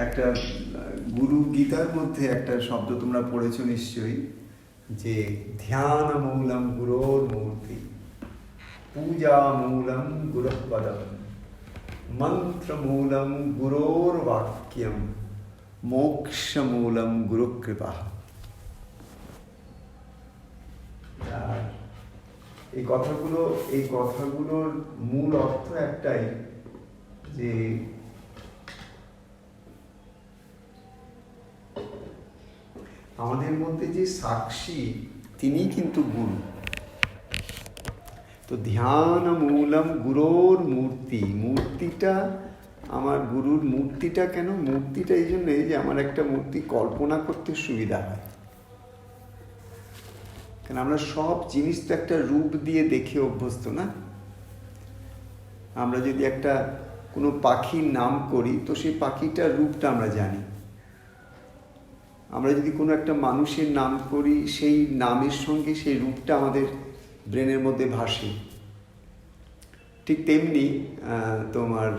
একটা গুরু গীতার মধ্যে একটা শব্দ তোমরা পড়েছো নিশ্চয়ই, যে ধ্যান মূলম গুরোর মূর্তি, পূজা মূলম গুরুপদম, মন্ত্র মূলম গুরোর বাক্যম, মোক্ষ মূলম গুরু কৃপা। এই কথাগুলোর মূল অর্থ একটাই, যে আমাদের মধ্যে যে সাক্ষী তিনি কিন্তু গুরু। তো ধ্যান মূলম গুরোর মূর্তি, মূর্তিটা আমার গুরুর মূর্তিটা কেন? মূর্তিটা এই জন্যে যে আমার একটা মূর্তি কল্পনা করতে সুবিধা হয়। কেন আমরা সব জিনিস তো একটা রূপ দিয়ে দেখে অভ্যস্ত না। আমরা যদি একটা কোনো পাখির নাম করি তো সেই পাখিটার রূপটা আমরা জানি। আমরা যদি কোনো একটা মানুষের নাম করি সেই নামের সঙ্গে সেই রূপটা আমাদের ব্রেনের মধ্যে ভাসে। ঠিক তেমনি তোমার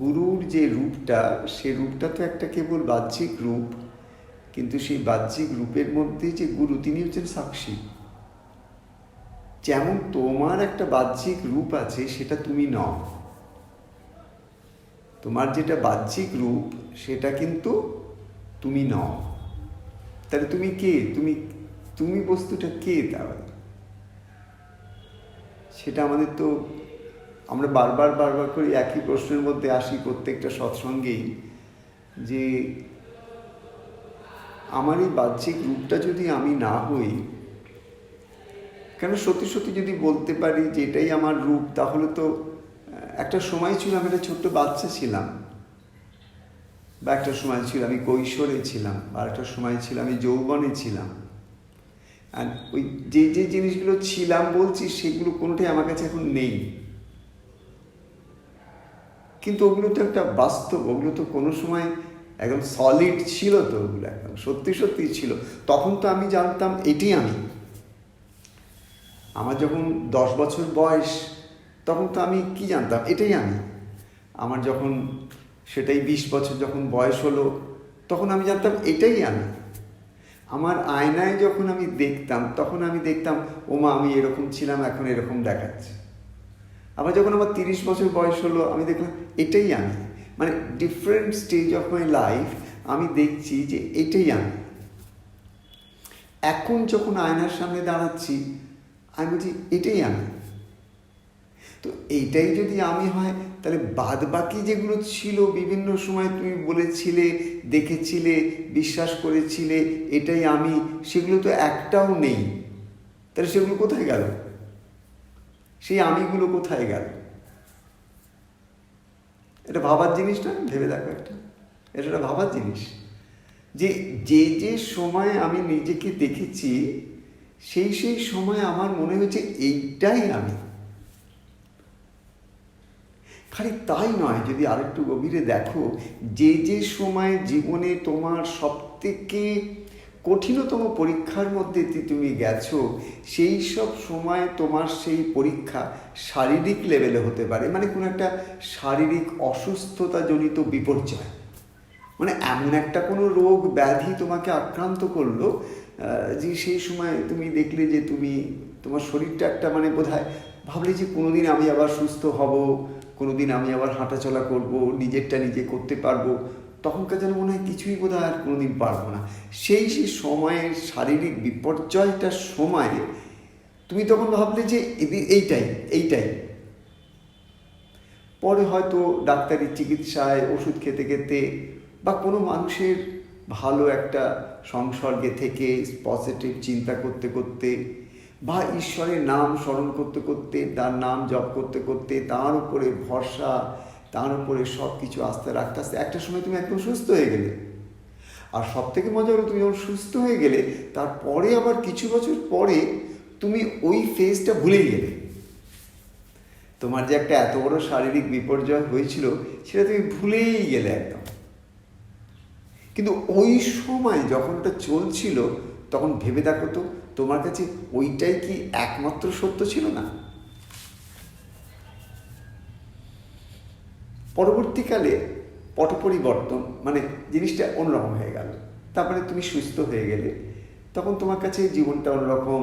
গুরুর যে রূপটা, সে রূপটা তো একটা কেবল বাহ্যিক রূপ, কিন্তু সেই বাহ্যিক রূপের মধ্যে যে গুরু তিনি হচ্ছেন সাক্ষী। যেমন তোমার একটা বাহ্যিক রূপ আছে, সেটা তুমি নও। তোমার যেটা বাহ্যিক রূপ সেটা কিন্তু তুমি নও। তাহলে তুমি কে? তুমি বস্তুটা কে? তাহলে সেটা আমাদের তো, আমরা বারবার করে একই প্রশ্নের মধ্যে আসি প্রত্যেকটা সৎসঙ্গেই, যে আমার এই বাহ্যিক রূপটা যদি আমি না হই, কেন সত্যি সত্যি যদি বলতে পারি যে এটাই আমার রূপ, তাহলে তো একটা সময় ছিল আমি একটা ছোট্ট বাচ্চা ছিলাম, বা একটা সময় ছিল আমি কৈশোরে ছিলাম, আর একটা সময় ছিল আমি যৌবনে ছিলাম। আর ওই যে জিনিসগুলো ছিলাম বলছি, সেগুলো কোনোটাই আমার কাছে এখন নেই। কিন্তু ওগুলো তো একটা বাস্তব, ওগুলো তো কোনো সময় একদম সলিড ছিল, তো ওগুলো একদম সত্যি সত্যি ছিল। তখন তো আমি জানতাম এটি আমি। আমার যখন 10 বছর বয়স, তখন তো আমি কি জানতাম? এটাই আমি। আমার যখন সেটাই 20 বছর যখন বয়স হলো, তখন আমি জানতাম এটাই আমি। আমার আয়নায় যখন আমি দেখতাম, তখন আমি দেখতাম ওমা আমি এরকম ছিলাম, এখন এরকম দেখাচ্ছে। আবার যখন আমার 30 বছর বয়স হলো, আমি দেখলাম এটাই আমি। মানে different stage of my life আমি দেখছি যে এটাই আমি। এখন যখন আয়নার সামনে দাঁড়াচ্ছি, আমি বলছি এটাই আমি। তো এইটাই যদি আমি হয়, তাহলে বাদ বাকি যেগুলো ছিল বিভিন্ন সময় তুমি বলেছিলে, দেখেছিলে, বিশ্বাস করেছিলে এটাই আমি, সেগুলো তো একটাও নেই। তাহলে সেগুলো কোথায় গেল? সেই আমিগুলো কোথায় গেল? এটা ভাবার জিনিসটা, ভেবে দেখো একটা, এটা ভাবার জিনিস। যে যে সময় আমি নিজেকে দেখেছি, সেই সময় আমার মনে হয়েছে এইটাই আমি। খালি তাই নয়, যদি আরেকটু গভীরে দেখো, যে সময় জীবনে তোমার সবথেকে কঠিনতম পরীক্ষার মধ্যে তুমি গেছো, সেই সব সময় তোমার সেই পরীক্ষা শারীরিক লেভেলে হতে পারে। মানে কোনো একটা শারীরিক অসুস্থতাজনিত বিপর্যয়, মানে এমন একটা কোনো রোগ ব্যাধি তোমাকে আক্রান্ত করলো, যে সেই সময় তুমি দেখলে যে তোমার শরীরটা একটা মানে বোধহয় ভাবলে যে কোনোদিন আমি আবার সুস্থ হব, কোনোদিন আমি আবার হাঁটাচলা করব, নিজেরটা নিজে করতে পারবো। তখনকার যেন মনে হয় কিছুই বোধহয় আর কোনোদিন পারবো না। সেই সময়ের শারীরিক বিপর্যয়টার সময় তুমি তখন ভাবলে যে এইটাই। পরে হয়তো ডাক্তারি চিকিৎসায় ওষুধ খেতে খেতে, বা কোনো মানুষের ভালো একটা সংসর্গে থেকে পজিটিভ চিন্তা করতে করতে, বা ঈশ্বরের নাম স্মরণ করতে করতে, তার নাম জপ করতে করতে, তার উপরে ভরসা, তার উপরে সব কিছু আস্থা রাখতে আস্তে একটা সময় তুমি একদম সুস্থ হয়ে গেলে। আর সব থেকে মজা হলো, তুমি যখন সুস্থ হয়ে গেলে, তারপরে আবার কিছু বছর পরে তুমি ওই ফেজটা ভুলেই গেলে। তোমার যে একটা এত বড় শারীরিক বিপর্যয় হয়েছিল, সেটা তুমি ভুলেই গেলে একদম। কিন্তু ওই সময় যখন ওটা চলছিল, তখন ভেবে দেখো তো, তোমার কাছে ওইটাই কি একমাত্র সত্য ছিল না? পরবর্তীকালে পট পরিবর্তন, মানে জিনিসটা অন্যরকম হয়ে গেল, তারপরে তুমি সুস্থ হয়ে গেলে, তখন তোমার কাছে জীবনটা অন্যরকম,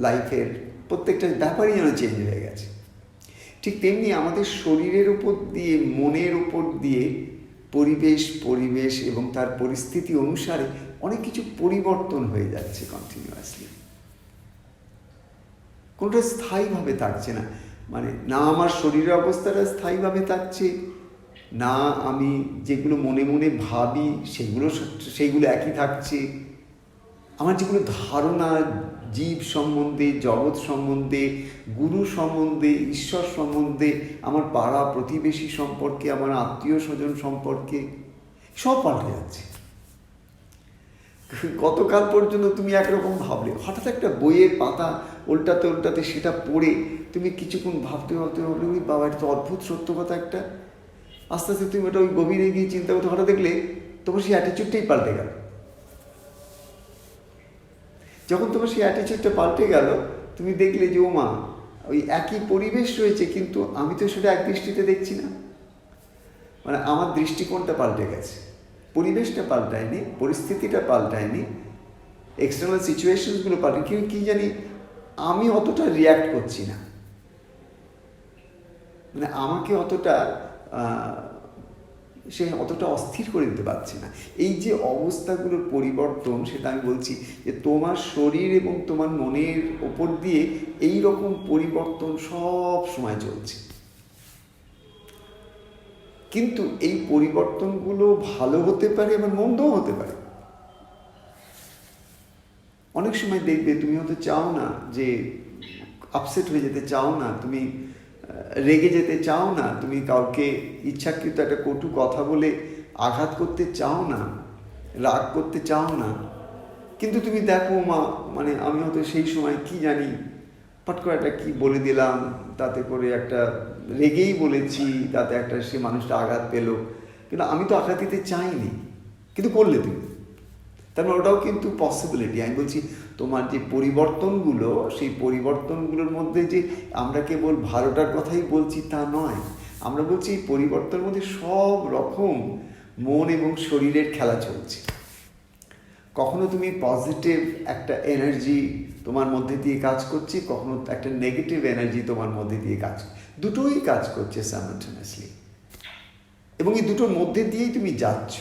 লাইফের প্রত্যেকটা ব্যাপারই যেন চেঞ্জ হয়ে গেছে। ঠিক তেমনি আমাদের শরীরের উপর দিয়ে, মনের উপর দিয়ে পরিবেশ এবং তার পরিস্থিতি অনুসারে অনেক কিছু পরিবর্তন হয়ে যাচ্ছে কন্টিনিউয়াসলি। কোনটা স্থায়ীভাবে থাকছে না, মানে না আমার শরীরের অবস্থাটা স্থায়ীভাবে থাকছে, না আমি যেগুলো মনে মনে ভাবি সেইগুলো একই থাকছে, আমার যেগুলো ধারণা জীব সম্বন্ধে, জগৎ সম্বন্ধে, গুরু সম্বন্ধে, ঈশ্বর সম্বন্ধে, আমার পাড়া প্রতিবেশী সম্পর্কে, আমার আত্মীয় স্বজন সম্পর্কে, সব পাল্টে যাচ্ছে। গতকাল পর্যন্ত তুমি একরকম ভাবলে, হঠাৎ একটা বইয়ের পাতা উল্টাতে সেটা পড়ে তুমি কিছুক্ষণ ভাবতে ওই বাবা, এটা তো অদ্ভুত সত্য কথা একটা। আস্তে আস্তে তুমি ওটা ওই গভীরে গিয়ে চিন্তা করতে, হঠাৎ দেখলে তোমার সেই অ্যাটিচিউডটাই পাল্টে গেল। যখন তোমার সেই অ্যাটিচিউডটা পাল্টে গেল, তুমি দেখলে যে ও মা, ওই একই পরিবেশ রয়েছে, কিন্তু আমি তো সেটা এক দৃষ্টিতে দেখছি না, মানে আমার দৃষ্টিকোণটা পাল্টে গেছে। পরিবেশটা পাল্টায়নি, পরিস্থিতিটা পাল্টায়নি, এক্সটার্নাল সিচুয়েশনসগুলো পাল্টে, কিন্তু কি জানি আমি অতটা রিয়্যাক্ট করছি না, মানে আমাকে অতটা অস্থির করে দিতে পারছে না। এই যে অবস্থাগুলোর পরিবর্তন, সেটা আমি বলছি যে তোমার শরীর এবং তোমার মনের ওপর দিয়ে এই রকম পরিবর্তন সব সময় চলছে। কিন্তু এই পরিবর্তনগুলো ভালো হতে পারে, আবার মন্দও হতে পারে। অনেক সময় দেখবে তুমি হয়তো চাও না যে আপসেট হয়ে যেতে চাও না, তুমি রেগে যেতে চাও না, তুমি কাউকে ইচ্ছাকৃত একটা কটু কথা বলে আঘাত করতে চাও না, রাগ করতে চাও না, কিন্তু তুমি দেখো মা, মানে আমি হয়তো সেই সময় কি জানি পট করে একটা কি বলে দিলাম, তাতে করে একটা রেগেই বলেছি, তাতে একটা সে মানুষটা আঘাত পেল, কিন্তু আমি তো আঘাত দিতে চাইনি, কিন্তু করলে তুমি। তার মানে ওটাও কিন্তু পসিবিলিটি। আমি বলছি তোমার যে পরিবর্তনগুলো, সেই পরিবর্তনগুলোর মধ্যে যে আমরা কেবল ভালোটার কথাই বলছি তা নয়, আমরা বলছি এই পরিবর্তনের মধ্যে সব রকম মন এবং শরীরের খেলা চলছে। কখনো তুমি পজিটিভ একটা এনার্জি তোমার মধ্যে দিয়ে কাজ করছে, কখনো একটা নেগেটিভ এনার্জি তোমার মধ্যে দিয়ে দুটোই কাজ করছে সাইমালটেনিয়াসলি, এবং এই দুটোর মধ্যে দিয়েই তুমি যাচ্ছ।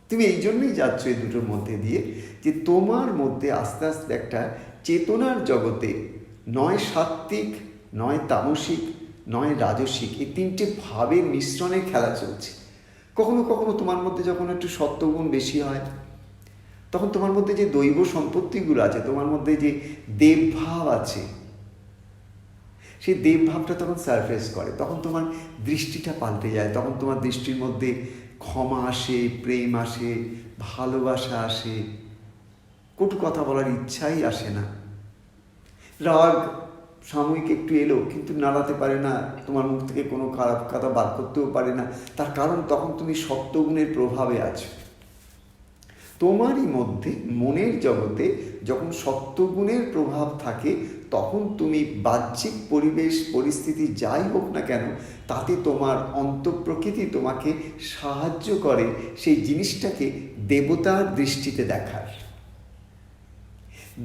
তুমি এই জন্যই যাচ্ছ এই দুটোর মধ্যে দিয়ে, যে তোমার মধ্যে আস্তে আস্তে একটা চেতনার জগতে নয় সাত্ত্বিক, নয় তামসিক, নয় রাজসিক, এই তিনটে ভাবের মিশ্রণে খেলা চলছে। কখনো কখনো তোমার মধ্যে যখন একটু সত্ত্বগুণ বেশি হয়, তখন তোমার মধ্যে যে দৈব সম্পত্তিগুলো আছে, তোমার মধ্যে যে দেবভাব আছে, সেই দেবভাবটা তখন সারফেস করে, তখন তোমার দৃষ্টিটা পাল্টে যায়, তখন তোমার দৃষ্টির মধ্যে ক্ষমা আসে, প্রেম আসে, ভালোবাসা আসে, কটু কথা বলার ইচ্ছাই আসে না। রাগ সাময়িক একটু এলো, কিন্তু নাড়াতে পারে না, তোমার মুখ থেকে কোনো খারাপ কথা বার করতেও পারে না, তার কারণ তখন তুমি সত্ত্বগুণের প্রভাবে আছো। তোমারই মধ্যে মনের জগতে যখন সত্ত্বগুণের প্রভাব থাকে, তখন তুমি বাহ্যিক পরিবেশ পরিস্থিতি যাই হোক না কেন, তাতে তোমার অন্তঃপ্রকৃতি তোমাকে সাহায্য করে সেই জিনিসটাকে দেবতার দৃষ্টিতে দেখার,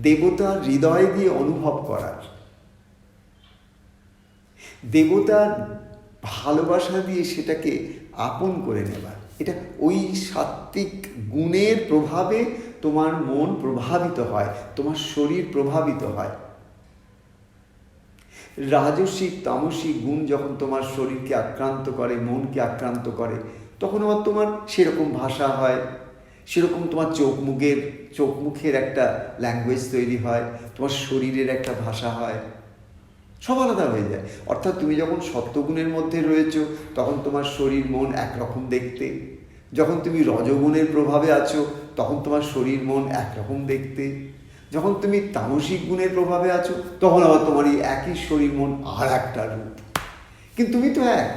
দেবতার হৃদয় দিয়ে অনুভব করার, দেবতার ভালোবাসা দিয়ে সেটাকে আপন করে নেবার। এটা ওই সাত্ত্বিক গুণের প্রভাবে তোমার মন প্রভাবিত হয়, তোমার শরীর প্রভাবিত হয়। রাজসিক তামসিক গুণ যখন তোমার শরীরকে আক্রান্ত করে, মনকে আক্রান্ত করে, তখন আবার তোমার সেরকম ভাষা হয়, সেরকম তোমার চোখ মুখের একটা ল্যাঙ্গুয়েজ তৈরি হয়, তোমার শরীরের একটা ভাষা হয়, সব আলাদা হয়ে যায়। অর্থাৎ তুমি যখন সত্ত্বগুণের মধ্যে রয়েছ, তখন তোমার শরীর মন একরকম দেখতে, যখন তুমি রজগুণের প্রভাবে আছো, তখন তোমার শরীর মন একরকম দেখতে, যখন তুমি তামসিক গুণের প্রভাবে আছো, তখন আবার তোমার এই একই শরীর মন আর একটা রূপ। কিন্তু তুমি তো এক,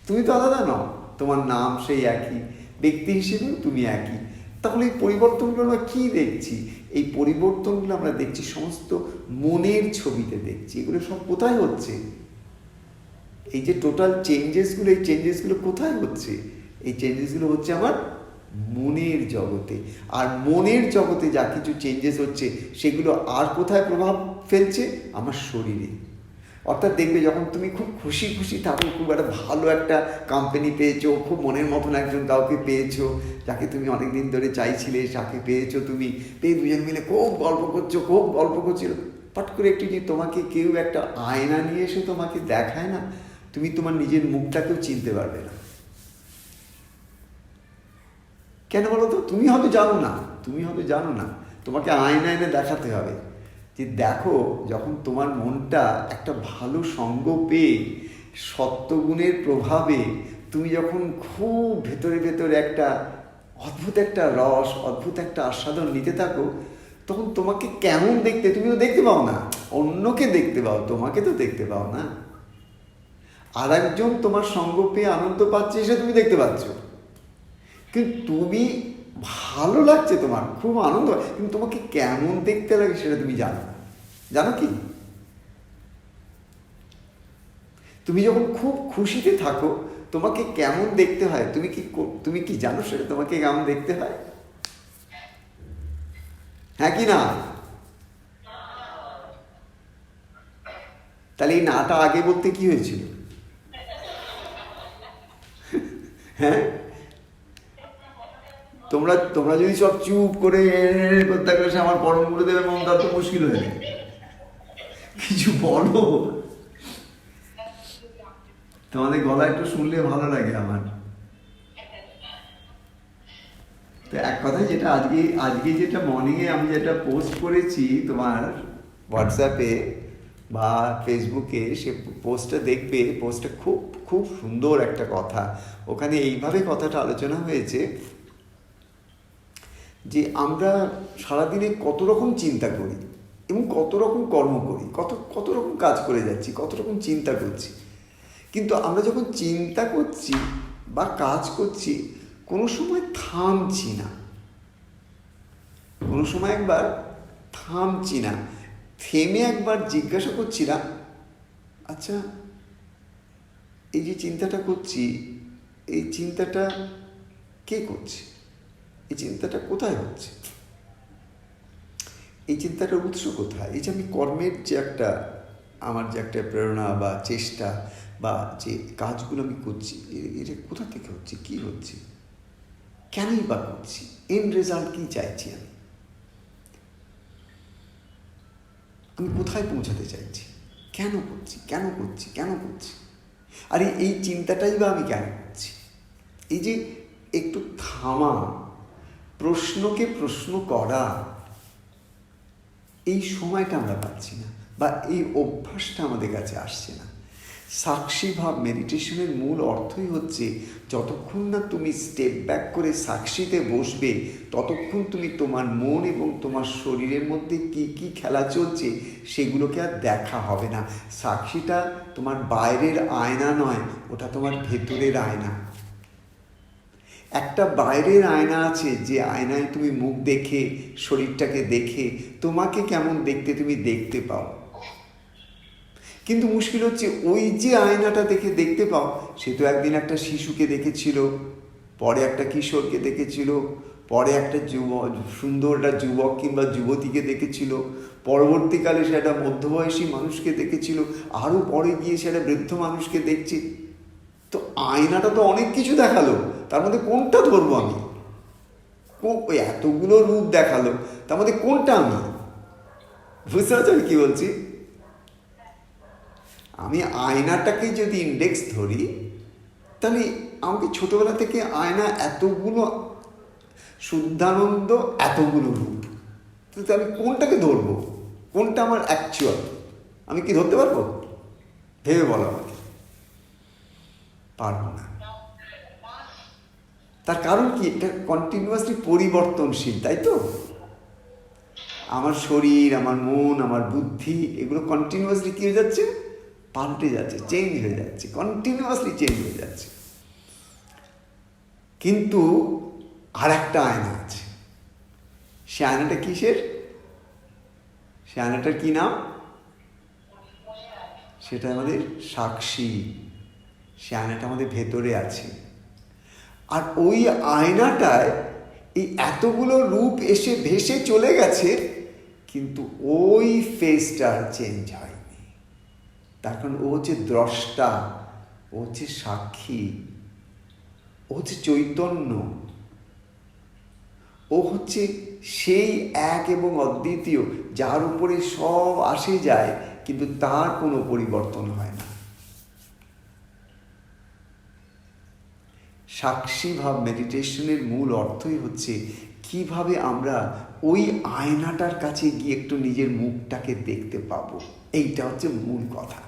তুমি তো আলাদা নও, তোমার নাম সেই একই, ব্যক্তি হিসেবেও তুমি একই। তাহলে এই পরিবর্তনগুলো আমরা কী দেখছি? এই পরিবর্তনগুলো আমরা দেখছি সমস্ত মনের ছবিতে দেখছি। এগুলো সব কোথায় হচ্ছে? এই যে টোটাল চেঞ্জেসগুলো, এই চেঞ্জেসগুলো কোথায় হচ্ছে? এই চেঞ্জেসগুলো হচ্ছে আমার মনের জগতে। আর মনের জগতে যা কিছু চেঞ্জেস হচ্ছে সেগুলো আর কোথায় প্রভাব ফেলছে? আমার শরীরে। অর্থাৎ দেখবে যখন তুমি খুব খুশি খুশি থাকো, খুব একটা ভালো একটা কোম্পানি পেয়েছো, খুব মনের মতন একজন কাউকে পেয়েছো, যাকে তুমি অনেক দিন ধরে চাইছিলে, যাকে পেয়েছো, তুমি পেয়ে দুজন মিলে খুব গল্প করছো, খুব গল্প করছিল, পাট করে একটু যে তোমাকে কেউ একটা আয়না নিয়ে এসে তোমাকে দেখায় না, তুমি তোমার নিজের মুখটাকেও চিনতে পারবে না। কেন বলো তো? তুমি হয়তো জানো না, তোমাকে আয়না এনে দেখাতে হবে যে দেখো, যখন তোমার মনটা একটা ভালো সঙ্গ পেয়ে সত্ত্বগুণের প্রভাবে তুমি যখন খুব ভেতরে ভেতরে একটা অদ্ভুত একটা রস, অদ্ভুত একটা আস্বাদন নিতে থাকো, তখন তোমাকে কেমন দেখতে, তুমি তো দেখতে পাও না, অন্যকে দেখতে পাও, তোমাকে তো দেখতে পাও না। আর একজন তোমার সঙ্গ পেয়ে আনন্দ পাচ্ছে সে তুমি দেখতে পাচ্ছ, কিন্তু তুমি ভালো লাগছে, তোমার খুব আনন্দ, কিন্তু তোমাকে কেমন দেখতে লাগে সেটা তুমি জানো কি? তুমি যখন খুব খুশিতে থাকো তোমাকে কেমন দেখতে হয় তুমি কি জানো সেটা তোমাকে কেমন দেখতে হয়? হ্যাঁ কি না? তাহলে এই নাটা আগে বলতে কি হয়েছিল? হ্যাঁ, তোমরা যদি সব চুপ করে করতে থাকলে সে আমার পরম গুরুদেবের মমতার তো মুশকিল হয়ে যায়। কিছু বলো, তোমাদের গলা একটু শুনলে ভালো লাগে আমার। তো এক কথায় যেটা আজকে যেটা মর্নিংয়ে আমি যেটা পোস্ট করেছি তোমার হোয়াটসঅ্যাপে বা ফেসবুকে, সে পোস্টটা দেখবে, পোস্টটা খুব খুব সুন্দর একটা কথা। ওখানে এইভাবে কথাটা আলোচনা হয়েছে যে আমরা সারাদিনে কত রকম চিন্তা করি এবং কত রকম কর্ম করি, কত রকম কাজ করে যাচ্ছি, কত রকম চিন্তা করছি, কিন্তু আমরা যখন চিন্তা করছি বা কাজ করছি কোনো সময় থামছি না, কোনো সময় একবার থামছি না, থেমে একবার জিজ্ঞাসা করছি না, আচ্ছা এই যে চিন্তাটা করছি, এই চিন্তাটা কে করছে, এই চিন্তাটা কোথায় হচ্ছে, এই চিন্তাটার উৎস কোথায়, এই যে আমি কর্মের যে একটা আমার যে একটা প্রেরণা বা চেষ্টা বা যে কাজগুলো আমি করছি, এটা কোথা থেকে হচ্ছে, কি হচ্ছে, কেনই বা করছি, এন্ড রেজাল্ট কী চাইছি, আমি কোথায় পৌঁছাতে চাইছি, কেন করছি। আরে এই চিন্তাটাই বা আমি কেন করছি? এই যে একটু থামা, প্রশ্নকে প্রশ্ন করা, এই সময়টা আমরা পাচ্ছি না, বা এই অভ্যাসটা আমাদের কাছে আসছে না। সাক্ষী ভাব মেডিটেশনের মূল অর্থই হচ্ছে যতক্ষণ না তুমি স্টেপ ব্যাক করে সাক্ষীতে বসবে, ততক্ষণ তুমি তোমার মন এবং তোমার শরীরের মধ্যে কি কি খেলা চলছে সেগুলোকে আর দেখা হবে না। সাক্ষীটা তোমার বাইরের আয়না নয়, ওটা তোমার ভেতরের আয়না। একটা বাইরের আয়না আছে, যে আয়নায় তুমি মুখ দেখে, শরীরটাকে দেখে তোমাকে কেমন দেখতে তুমি দেখতে পাও, কিন্তু মুশকিল হচ্ছে ওই যে আয়নাটা দেখতে পাও, সে তো একদিন একটা শিশুকে দেখেছিল, পরে একটা কিশোরকে দেখেছিল, পরে একটা সুন্দর একটা যুবক কিংবা যুবতীকে দেখেছিল, পরবর্তীকালে সে একটা মধ্যবয়সী মানুষকে দেখেছিল, আরও পরে গিয়ে সে একটা বৃদ্ধ মানুষকে দেখছে। তো আয়নাটা তো অনেক কিছু দেখালো, তার মধ্যে কোনটা ধরবো আমি? ওই এতগুলো রূপ দেখালো, তার মধ্যে কোনটা আমি? বুঝতে পারছো আমি কি বলছি? আমি আয়নাটাকে যদি ইন্ডেক্স ধরি, তাহলে আমাকে ছোটবেলা থেকে আয়না এতগুলো শুদ্ধানন্দ, এতগুলো রূপ, তো আমি কোনটাকে ধরবো, কোনটা আমার অ্যাকচুয়াল, আমি কি ধরতে পারবো? ভেবে বলো আমাকে। পারবো না। তার কারণ কি? এটা কন্টিনিউয়াসলি পরিবর্তনশীল, তাই তো? আমার শরীর, আমার মন, আমার বুদ্ধি, এগুলো কন্টিনিউয়াসলি কী হয়ে যাচ্ছে? পাল্টে যাচ্ছে, চেঞ্জ হয়ে যাচ্ছে, কন্টিনিউয়াসলি চেঞ্জ হয়ে যাচ্ছে। কিন্তু আর একটা আয়না আছে, সে আয়নাটা কিসের? সে আয়নাটার কি নাম? সেটা আমাদের সাক্ষী। সে আয়নাটা আমাদের ভেতরে আছে। আর ওই আয়নাটায় এই এতগুলো রূপ এসে ভেসে চলে গেছে, কিন্তু ওই ফেসটা চেঞ্জ হয়নি। তার কারণ ও হচ্ছে দ্রষ্টা, ও হচ্ছে সাক্ষী, ও হচ্ছে চৈতন্য, ও হচ্ছে সেই এক এবং অদ্বিতীয় যার উপরে সব আসে যায়, কিন্তু তার কোনো পরিবর্তন হয় না। সাক্ষী ভাব মেডিটেশনের মূল অর্থই হচ্ছে কিভাবে আমরা ওই আয়নাটার কাছে গিয়ে একটু নিজের মুখটাকে দেখতে পাবো। এইটা হচ্ছে মূল কথা।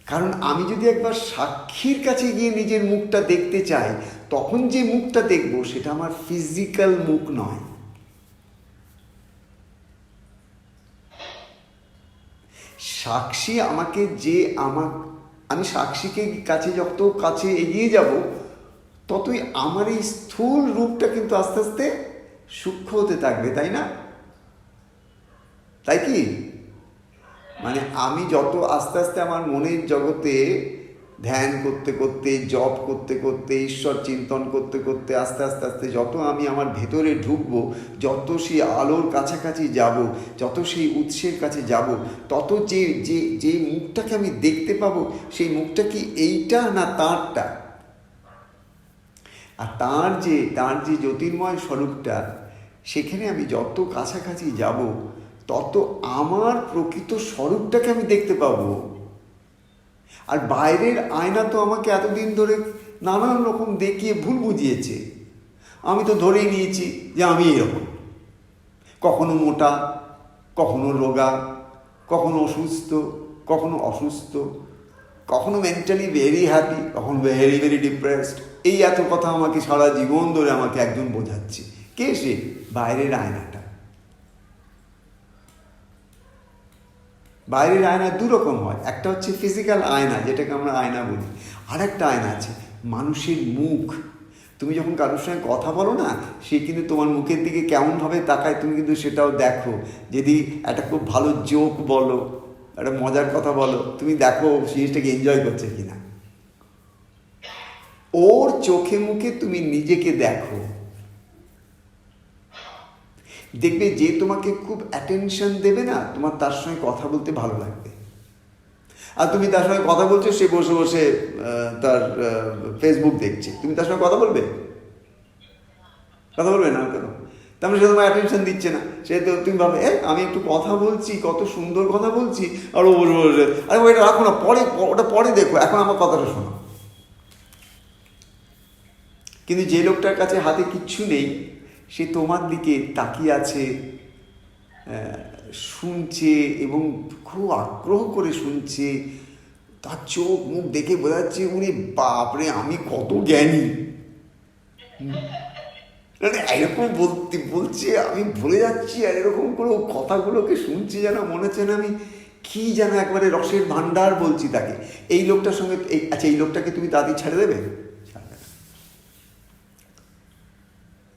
কারণ আমি যদি একবার সাক্ষীর কাছে গিয়ে নিজের মুখটা দেখতে চাই, তখন যে মুখটা দেখব সেটা আমার ফিজিক্যাল মুখ নয়। সাক্ষী আমাকে আমি সাক্ষীকে কাছে যত কাছে এগিয়ে যাব, ততই আমার এই স্থূল রূপটা কিন্তু আস্তে আস্তে সূক্ষ্ম হতে থাকবে, তাই না? তাই কি? মানে আমি যত আস্তে আস্তে আমার মনের জগতে ধ্যান করতে করতে, জপ করতে করতে, ঈশ্বর চিন্তন করতে করতে আস্তে আস্তে আস্তে যত আমি আমার ভেতরে ঢুকবো, যত সেই আলোর কাছাকাছি যাব, যত সেই উৎসের কাছে যাব, তত যে যে যে মুখটাকে আমি দেখতে পাবো, সেই মুখটা কি এইটা না তাঁরটা? আর তাঁর যে জ্যোতির্ময় স্বরূপটা, সেখানে আমি যত কাছাকাছি যাব, তত আমার প্রকৃত স্বরূপটাকে আমি দেখতে পাবো। আর বাইরের আয়না তো আমাকে এতদিন ধরে নানান রকম দেখিয়ে ভুল বুঝিয়েছে। আমি তো ধরেই নিয়েছি যে আমি এরকম, কখনো মোটা, কখনো রোগা, কখনো অসুস্থ, কখনো মেন্টালি ভেরি হ্যাপি, কখনো ভেরি ভেরি ডিপ্রেসড। এই এত কথা আমাকে সারা জীবন ধরে আমাকে একজন বোঝাচ্ছে। কে সে? বাইরের আয়নাটা। বাইরের আয়না দুরকম হয়। একটা হচ্ছে ফিজিক্যাল আয়না, যেটাকে আমরা আয়না বলি। আর একটা আয়না আছে মানুষের মুখ। তুমি যখন কারোর সঙ্গে কথা বলো না, সে কিন্তু তোমার মুখের দিকে কেমনভাবে তাকায়, তুমি কিন্তু সেটাও দেখো। যদি একটা খুব ভালো জোক বলো, একটা মজার কথা বলো, তুমি দেখো জিনিসটাকে এনজয় করছে কিনা। ওর চোখে মুখে তুমি নিজেকে দেখো, দেখবে যে তোমাকে খুব অ্যাটেনশন দেবে না, তোমার তার সঙ্গে কথা বলতে ভালো লাগবে। আর তুমি তার সঙ্গে কথা বলছো, সে বসে বসে তার ফেসবুক দেখছে, তুমি তার সঙ্গে কথা বলবে না কেন? তার মানে সে তোমার অ্যাটেনশন দিচ্ছে না। সে তো তুমি ভাবে আমি একটু কথা বলছি, কত সুন্দর কথা বলছি, আর ও বসে বসে আরে ওইটা রাখো না, ওটা পরে দেখো, এখন আমার কথাটা শোনো। কিন্তু যে লোকটার কাছে হাতে কিচ্ছু নেই, সে তোমার দিকে তাকিয়ে আছে, শুনছে এবং খুব আগ্রহ করে শুনছে। তার চোখ মুখ দেখে বোঝা যাচ্ছে উনি বাপরে আমি কত জ্ঞানী। এরকম বলছে, আমি ভুলে যাচ্ছি। আর এরকম করে কথাগুলোকে শুনছি, যেন মনে হচ্ছে না আমি কি যেন একবারে রসের ভান্ডার বলছি তাকে। এই লোকটার সঙ্গে আচ্ছা, এই লোকটাকে তুমি তাড়াতাড়ি ছেড়ে দেবে?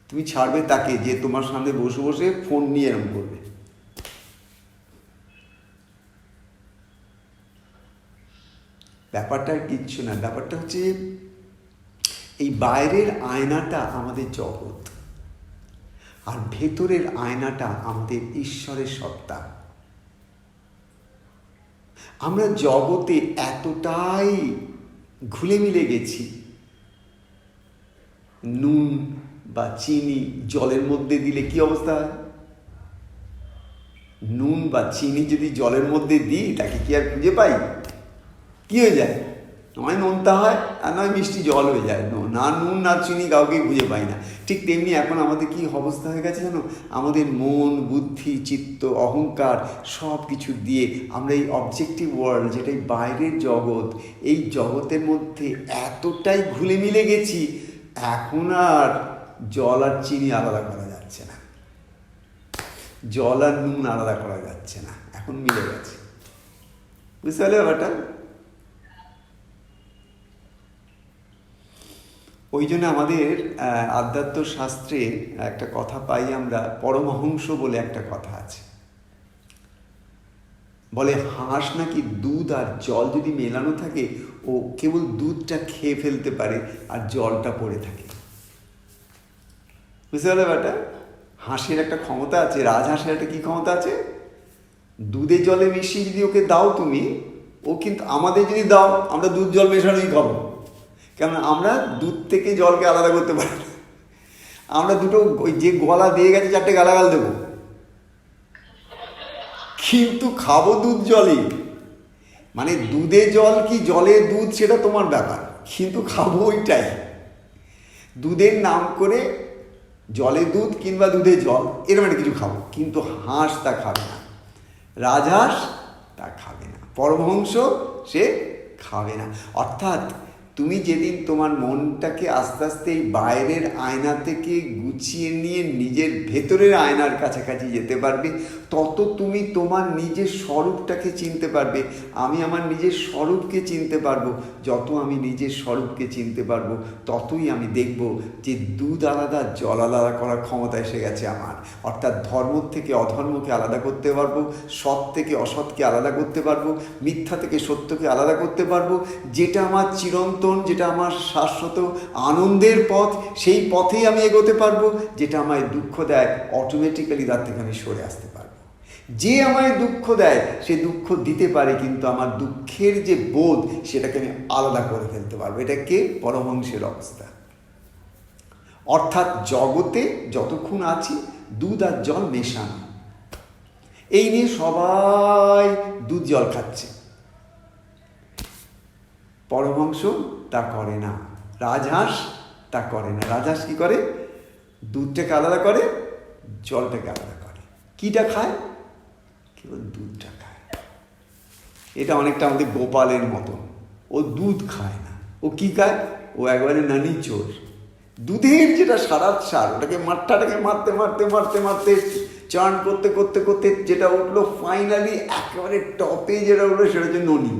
তুমি ছাড়বে তাকে যে তোমার সামনে বসে বসে ফোন নিয়ে এরকম করবে? ব্যাপারটা কিচ্ছু না। ব্যাপারটা হচ্ছে এই বাইরের আয়নাটা আমাদের জগৎ, আর ভেতরের আয়নাটা আমাদের ঈশ্বরের সত্তা। আমরা জগতে এতটাই ঘুলে মিলে গেছি, নুন বা চিনি জলের মধ্যে দিলে কি অবস্থা হয়? নুন বা চিনি যদি জলের মধ্যে দিই, তাকে কি আর খুঁজে পাই? কি হয়ে যায়? নয় নোনতা হয়, আর নয় মিষ্টি জল হয়ে যায়। না নুন না চিনি কাউকে খুঁজে পাই না। ঠিক তেমনি এখন আমাদের কি অবস্থা হয়ে গেছে জানো? আমাদের মন, বুদ্ধি, চিত্ত, অহংকার সব কিছু দিয়ে আমরা এই অবজেক্টিভ ওয়ার্ল্ড, যেটা এই বাইরের জগৎ, এই জগতের মধ্যে এতটাই ঘুলে মিলে গেছি, এখন আর জল আর চিনি আলাদা করা যাচ্ছে না, জল আর নুন আলাদা করা যাচ্ছে না, এখন মিলে গেছে। বুঝতে পারলে ব্যাপারটা? ওই জন্য আমাদের আধ্যাত্ম শাস্ত্রে একটা কথা পাই আমরা, পরমহংস বলে একটা কথা আছে। বলে হাঁস নাকি দুধ আর জল যদি মেলানো থাকে ও কেবল দুধটা খেয়ে ফেলতে পারে আর জলটা পড়ে থাকে। বুঝতে পারলে ব্যাটা? হাঁসের একটা ক্ষমতা আছে, রাজহাঁসের একটা কী ক্ষমতা আছে, দুধে জলে মিশিয়ে যদি ওকে দাও তুমি, ও কিন্তু আমাদের যদি দাও আমরা দুধ জল মেশানোই খাবো, কেন আমরা দুধ থেকে জলকে আলাদা করতে পারি না। আমরা দুটো ওই যে গলা দিয়ে গেছে 4টে গালাগাল দেবো, কিন্তু খাবো দুধ জলই। মানে দুধে জল কি জলে দুধ সেটা তোমার ব্যাপার, কিন্তু খাবো ওইটাই। দুধের নাম করে জলে দুধ কিংবা দুধে জল এরকম একটা কিছু খাবো, কিন্তু হাঁস তা খাবে না, রাজহাঁস তা খাবে না, পরমহংস সে খাবে না। অর্থাৎ তুমি যেদিন তোমার মনটাকে আস্তে আস্তে এই বাইরের আয়না থেকে গুছিয়ে নিয়ে নিজের ভেতরের আয়নার কাছাকাছি যেতে পারবে, তত তুমি তোমার নিজের স্বরূপটাকে চিনতে পারবে। আমি আমার নিজের স্বরূপকে চিনতে পারবো। যত আমি নিজের স্বরূপকে চিনতে পারবো ততই আমি দেখব যে দুধ আলাদা জল আলাদা করার ক্ষমতা এসে গেছে আমার। অর্থাৎ ধর্ম থেকে অধর্মকে আলাদা করতে পারবো, সৎ থেকে অসৎকে আলাদা করতে পারবো, মিথ্যা থেকে সত্যকে আলাদা করতে পারবো। যেটা আমার চিরন্তন, যেটা আমার শাশ্বত আনন্দের পথ, সেই পথেই আমি এগোতে পারবো। যেটা আমায় দুঃখ দেয় অটোমেটিক্যালি তার থেকে আমি সরে আসতে পারবো। যে আমায় দুঃখ দেয় সে দুঃখ দিতে পারে, কিন্তু আমার দুঃখের যে বোধ সেটাকে আমি আলাদা করে ফেলতে পারবো। এটাকে পরমহংসের অবস্থা। অর্থাৎ জগতে যতক্ষণ আছি দুধ আর জল মেশানো, এই নিয়ে সবাই দুধ জল খাচ্ছে। পরমহংস তা করে না, রাজহাঁস তা করে না। রাজহাঁস কি করে? দুধটাকে আলাদা করে, জলটাকে আলাদা করে। কিটা খায়? কেবল দুধটা খায়। এটা অনেকটা আমাদের গোপালের মতন, ও দুধ খায় না। ও কি খায়? ও একবারে নানি চোর। দুধের যেটা সার ওটাকে মাঠটাকে মারতে মারতে মারতে মারতে চান করতে করতে করতে যেটা উঠলো ফাইনালি একেবারে টপে যেটা উঠলো সেটা হচ্ছে ননি।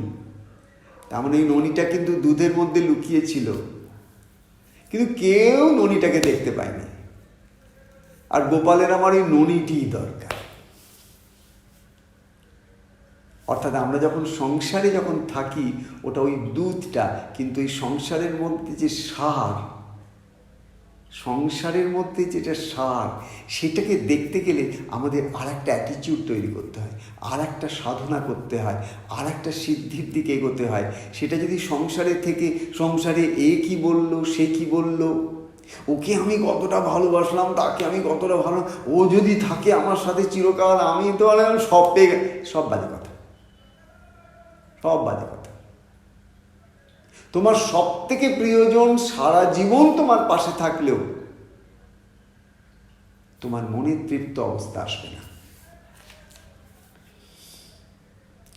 তার মানে এই ননিটা কিন্তু দুধের মধ্যে লুকিয়েছিল, কিন্তু কেউ ননিটাকে দেখতে পায়নি। আর গোপালের আমার এই ননিটিই দরকার। অর্থাৎ আমরা যখন সংসারে যখন থাকি ওটা ওই দুধটা, কিন্তু এই সংসারের মধ্যে যে সার, সংসারের মধ্যে যেটা সার, সেটাকে দেখতে গেলে আমাদের আর একটা অ্যাটিটিউড তৈরি করতে হয়, আর একটা সাধনা করতে হয়, আর একটা সিদ্ধির দিকে এগোতে হয়। সেটা যদি সংসারে থেকে সংসারে এ কি বলল, সে কি বলল, ওকে আমি কতটা ভালোবাসলাম, তাকে আমি কতটা ভালো, ও যদি থাকে আমার সাথে চিরকাল, আমি তো সব পেয়ে গেছি, সব বাজে কথা, সব বাজে কথা। তোমার সব থেকে প্রিয়জন সারা জীবন তোমার পাশে থাকলেও তোমার মনে তৃপ্ত অবস্থা আসবে না।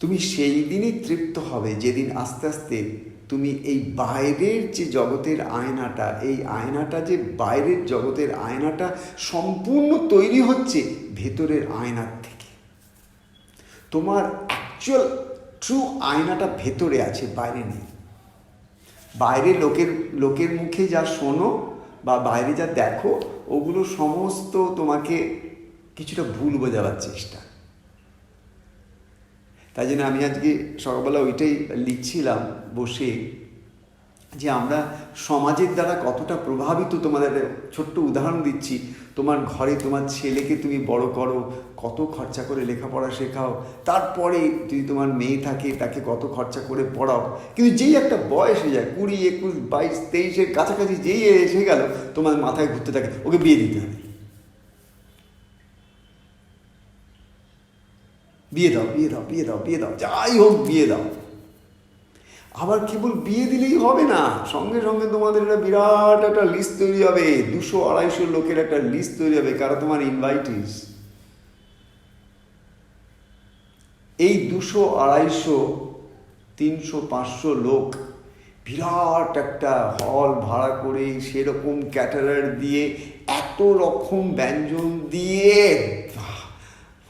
তুমি সেই দিনই তৃপ্ত হবে যেদিন আস্তে আস্তে তুমি এই বাইরের যে জগতের আয়নাটা, এই আয়নাটা যে বাইরের জগতের আয়নাটা সম্পূর্ণ তৈরি হচ্ছে ভেতরের আয়নার থেকে। তোমার অ্যাকচুয়াল ট্রু আয়নাটা ভেতরে আছে, বাইরে নেই। বাইরে লোকের মুখে যা শোনো বা বাইরে যা দেখো ওগুলো সমস্ত তোমাকে কিছুটা ভুল বোঝাবার চেষ্টা। তাই জন্য আমি আজকে সকালবেলা ওইটাই লিখছিলাম বসে, যে আমরা সমাজের দ্বারা কতটা প্রভাবিত। তোমাদের ছোট্ট উদাহরণ দিচ্ছি, তোমার ঘরে তোমার ছেলেকে তুমি বড় করো, কত খরচা করে লেখাপড়া শেখাও, তারপরে যদি তোমার মেয়ে থাকে তাকে কত খরচা করে পড়াও, কিন্তু যেই একটা বয়স হয়ে যায় 20, 21, 22, 23-এর কাছাকাছি যেই এসে গেল তোমার মাথায় ঘুরতে থাকে ওকে বিয়ে দিতে হবে, বিয়ে দাও বিয়ে দাও বিয়ে দাও বিয়ে দাও, যাই হোক বিয়ে দাও। আবার কেবল বিয়ে দিলেই হবে না, সঙ্গে সঙ্গে তোমাদের একটা বিরাট একটা লিস্ট তৈরি হবে, 200-250 লোকের একটা লিস্ট তৈরি হবে কারা তোমার ইনভাইটিস। এই 200-250, 300-500 লোক বিরাট একটা হল ভাড়া করে সেরকম ক্যাটারার দিয়ে এত রকম ব্যঞ্জন দিয়ে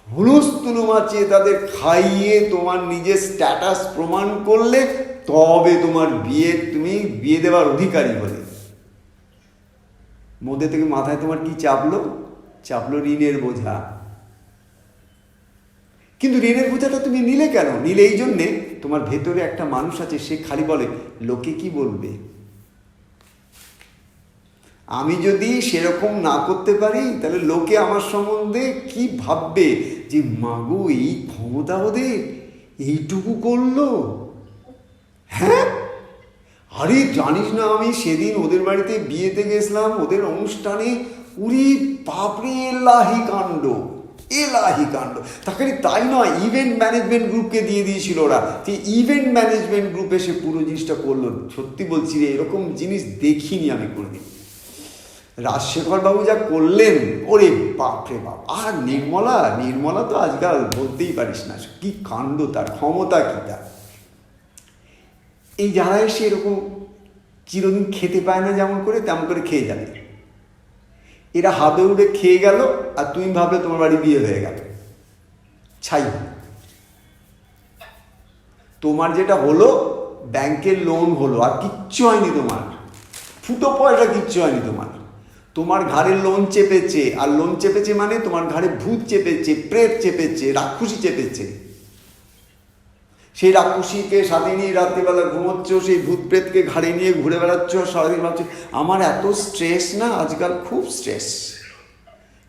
হুলস্থুল মাচিয়ে তাদের খাইয়ে তোমার নিজের স্ট্যাটাস প্রমাণ করলে তবে তোমার তুমি বিয়ে দেওয়ার অধিকারী হলে। মধ্যে থেকে মাথায় তোমার কি চাপলো ঋণের বোঝা। কিন্তু ঋণের বোঝাটা তুমি নিলে কেন? নিলে এই জন্যে তোমার ভেতরে একটা মানুষ আছে, সে খালি বলে লোকে কি বলবে। আমি যদি সেরকম না করতে পারি তাহলে লোকে আমার সম্বন্ধে কি ভাববে, যে মাগো এই ক্ষমতা ওদের, এইটুকু করলো। হ্যাঁ, আরে জানিস না, আমি সেদিন ওদের বাড়িতে বিয়েতে গেছিলাম, ওদের অনুষ্ঠানে, উরি বাপরে এলাহি কাণ্ড, এলাহি কাণ্ড। তাকে তাই নয়, ইভেন্ট ম্যানেজমেন্ট গ্রুপকে দিয়ে দিয়েছিল ওরা, যে ইভেন্ট ম্যানেজমেন্ট গ্রুপে সে পুরো জিনিসটা করলো। সত্যি বলছি রে, এরকম জিনিস দেখিনি আমি কোনোদিন। রাজশেখর বাবু যা করলেন, ওরে বাপরে বাপ। আর নির্মলা তো আজকাল বলতেই পারিস না, কি কাণ্ড, তার ক্ষমতা কি তার। এই যারা এসে এরকম চিরদিন খেতে পায় না, যেমন করে তেমন করে খেয়ে যাবে। এরা হাবে উড়ে খেয়ে গেল, আর তুমি ভাবলে তোমার বাড়ি বিয়ে হয়ে গেল, ছাই। তোমার যেটা হলো, ব্যাংকের লোন হলো, আর কিচ্ছু হয়নি তোমার, ফুটো পয়সা কিচ্ছু হয়নি তোমার। তোমার ঘাড়ে লোন চেপেছে, আর লোন চেপেছে মানে তোমার ঘাড়ে ভূত চেপেছে, প্রেত চেপেছে, রাক্ষসী চেপেছে। সেই রাক্ষসীকে সাথে নিয়ে রাত্রিবেলা ঘুমোচ্ছ, সেই ভূত প্রেতকে ঘাড়ে নিয়ে ঘুরে বেড়াচ্ছ, সারাদিন ভাবছো আমার এত স্ট্রেস না আজকাল, খুব স্ট্রেস।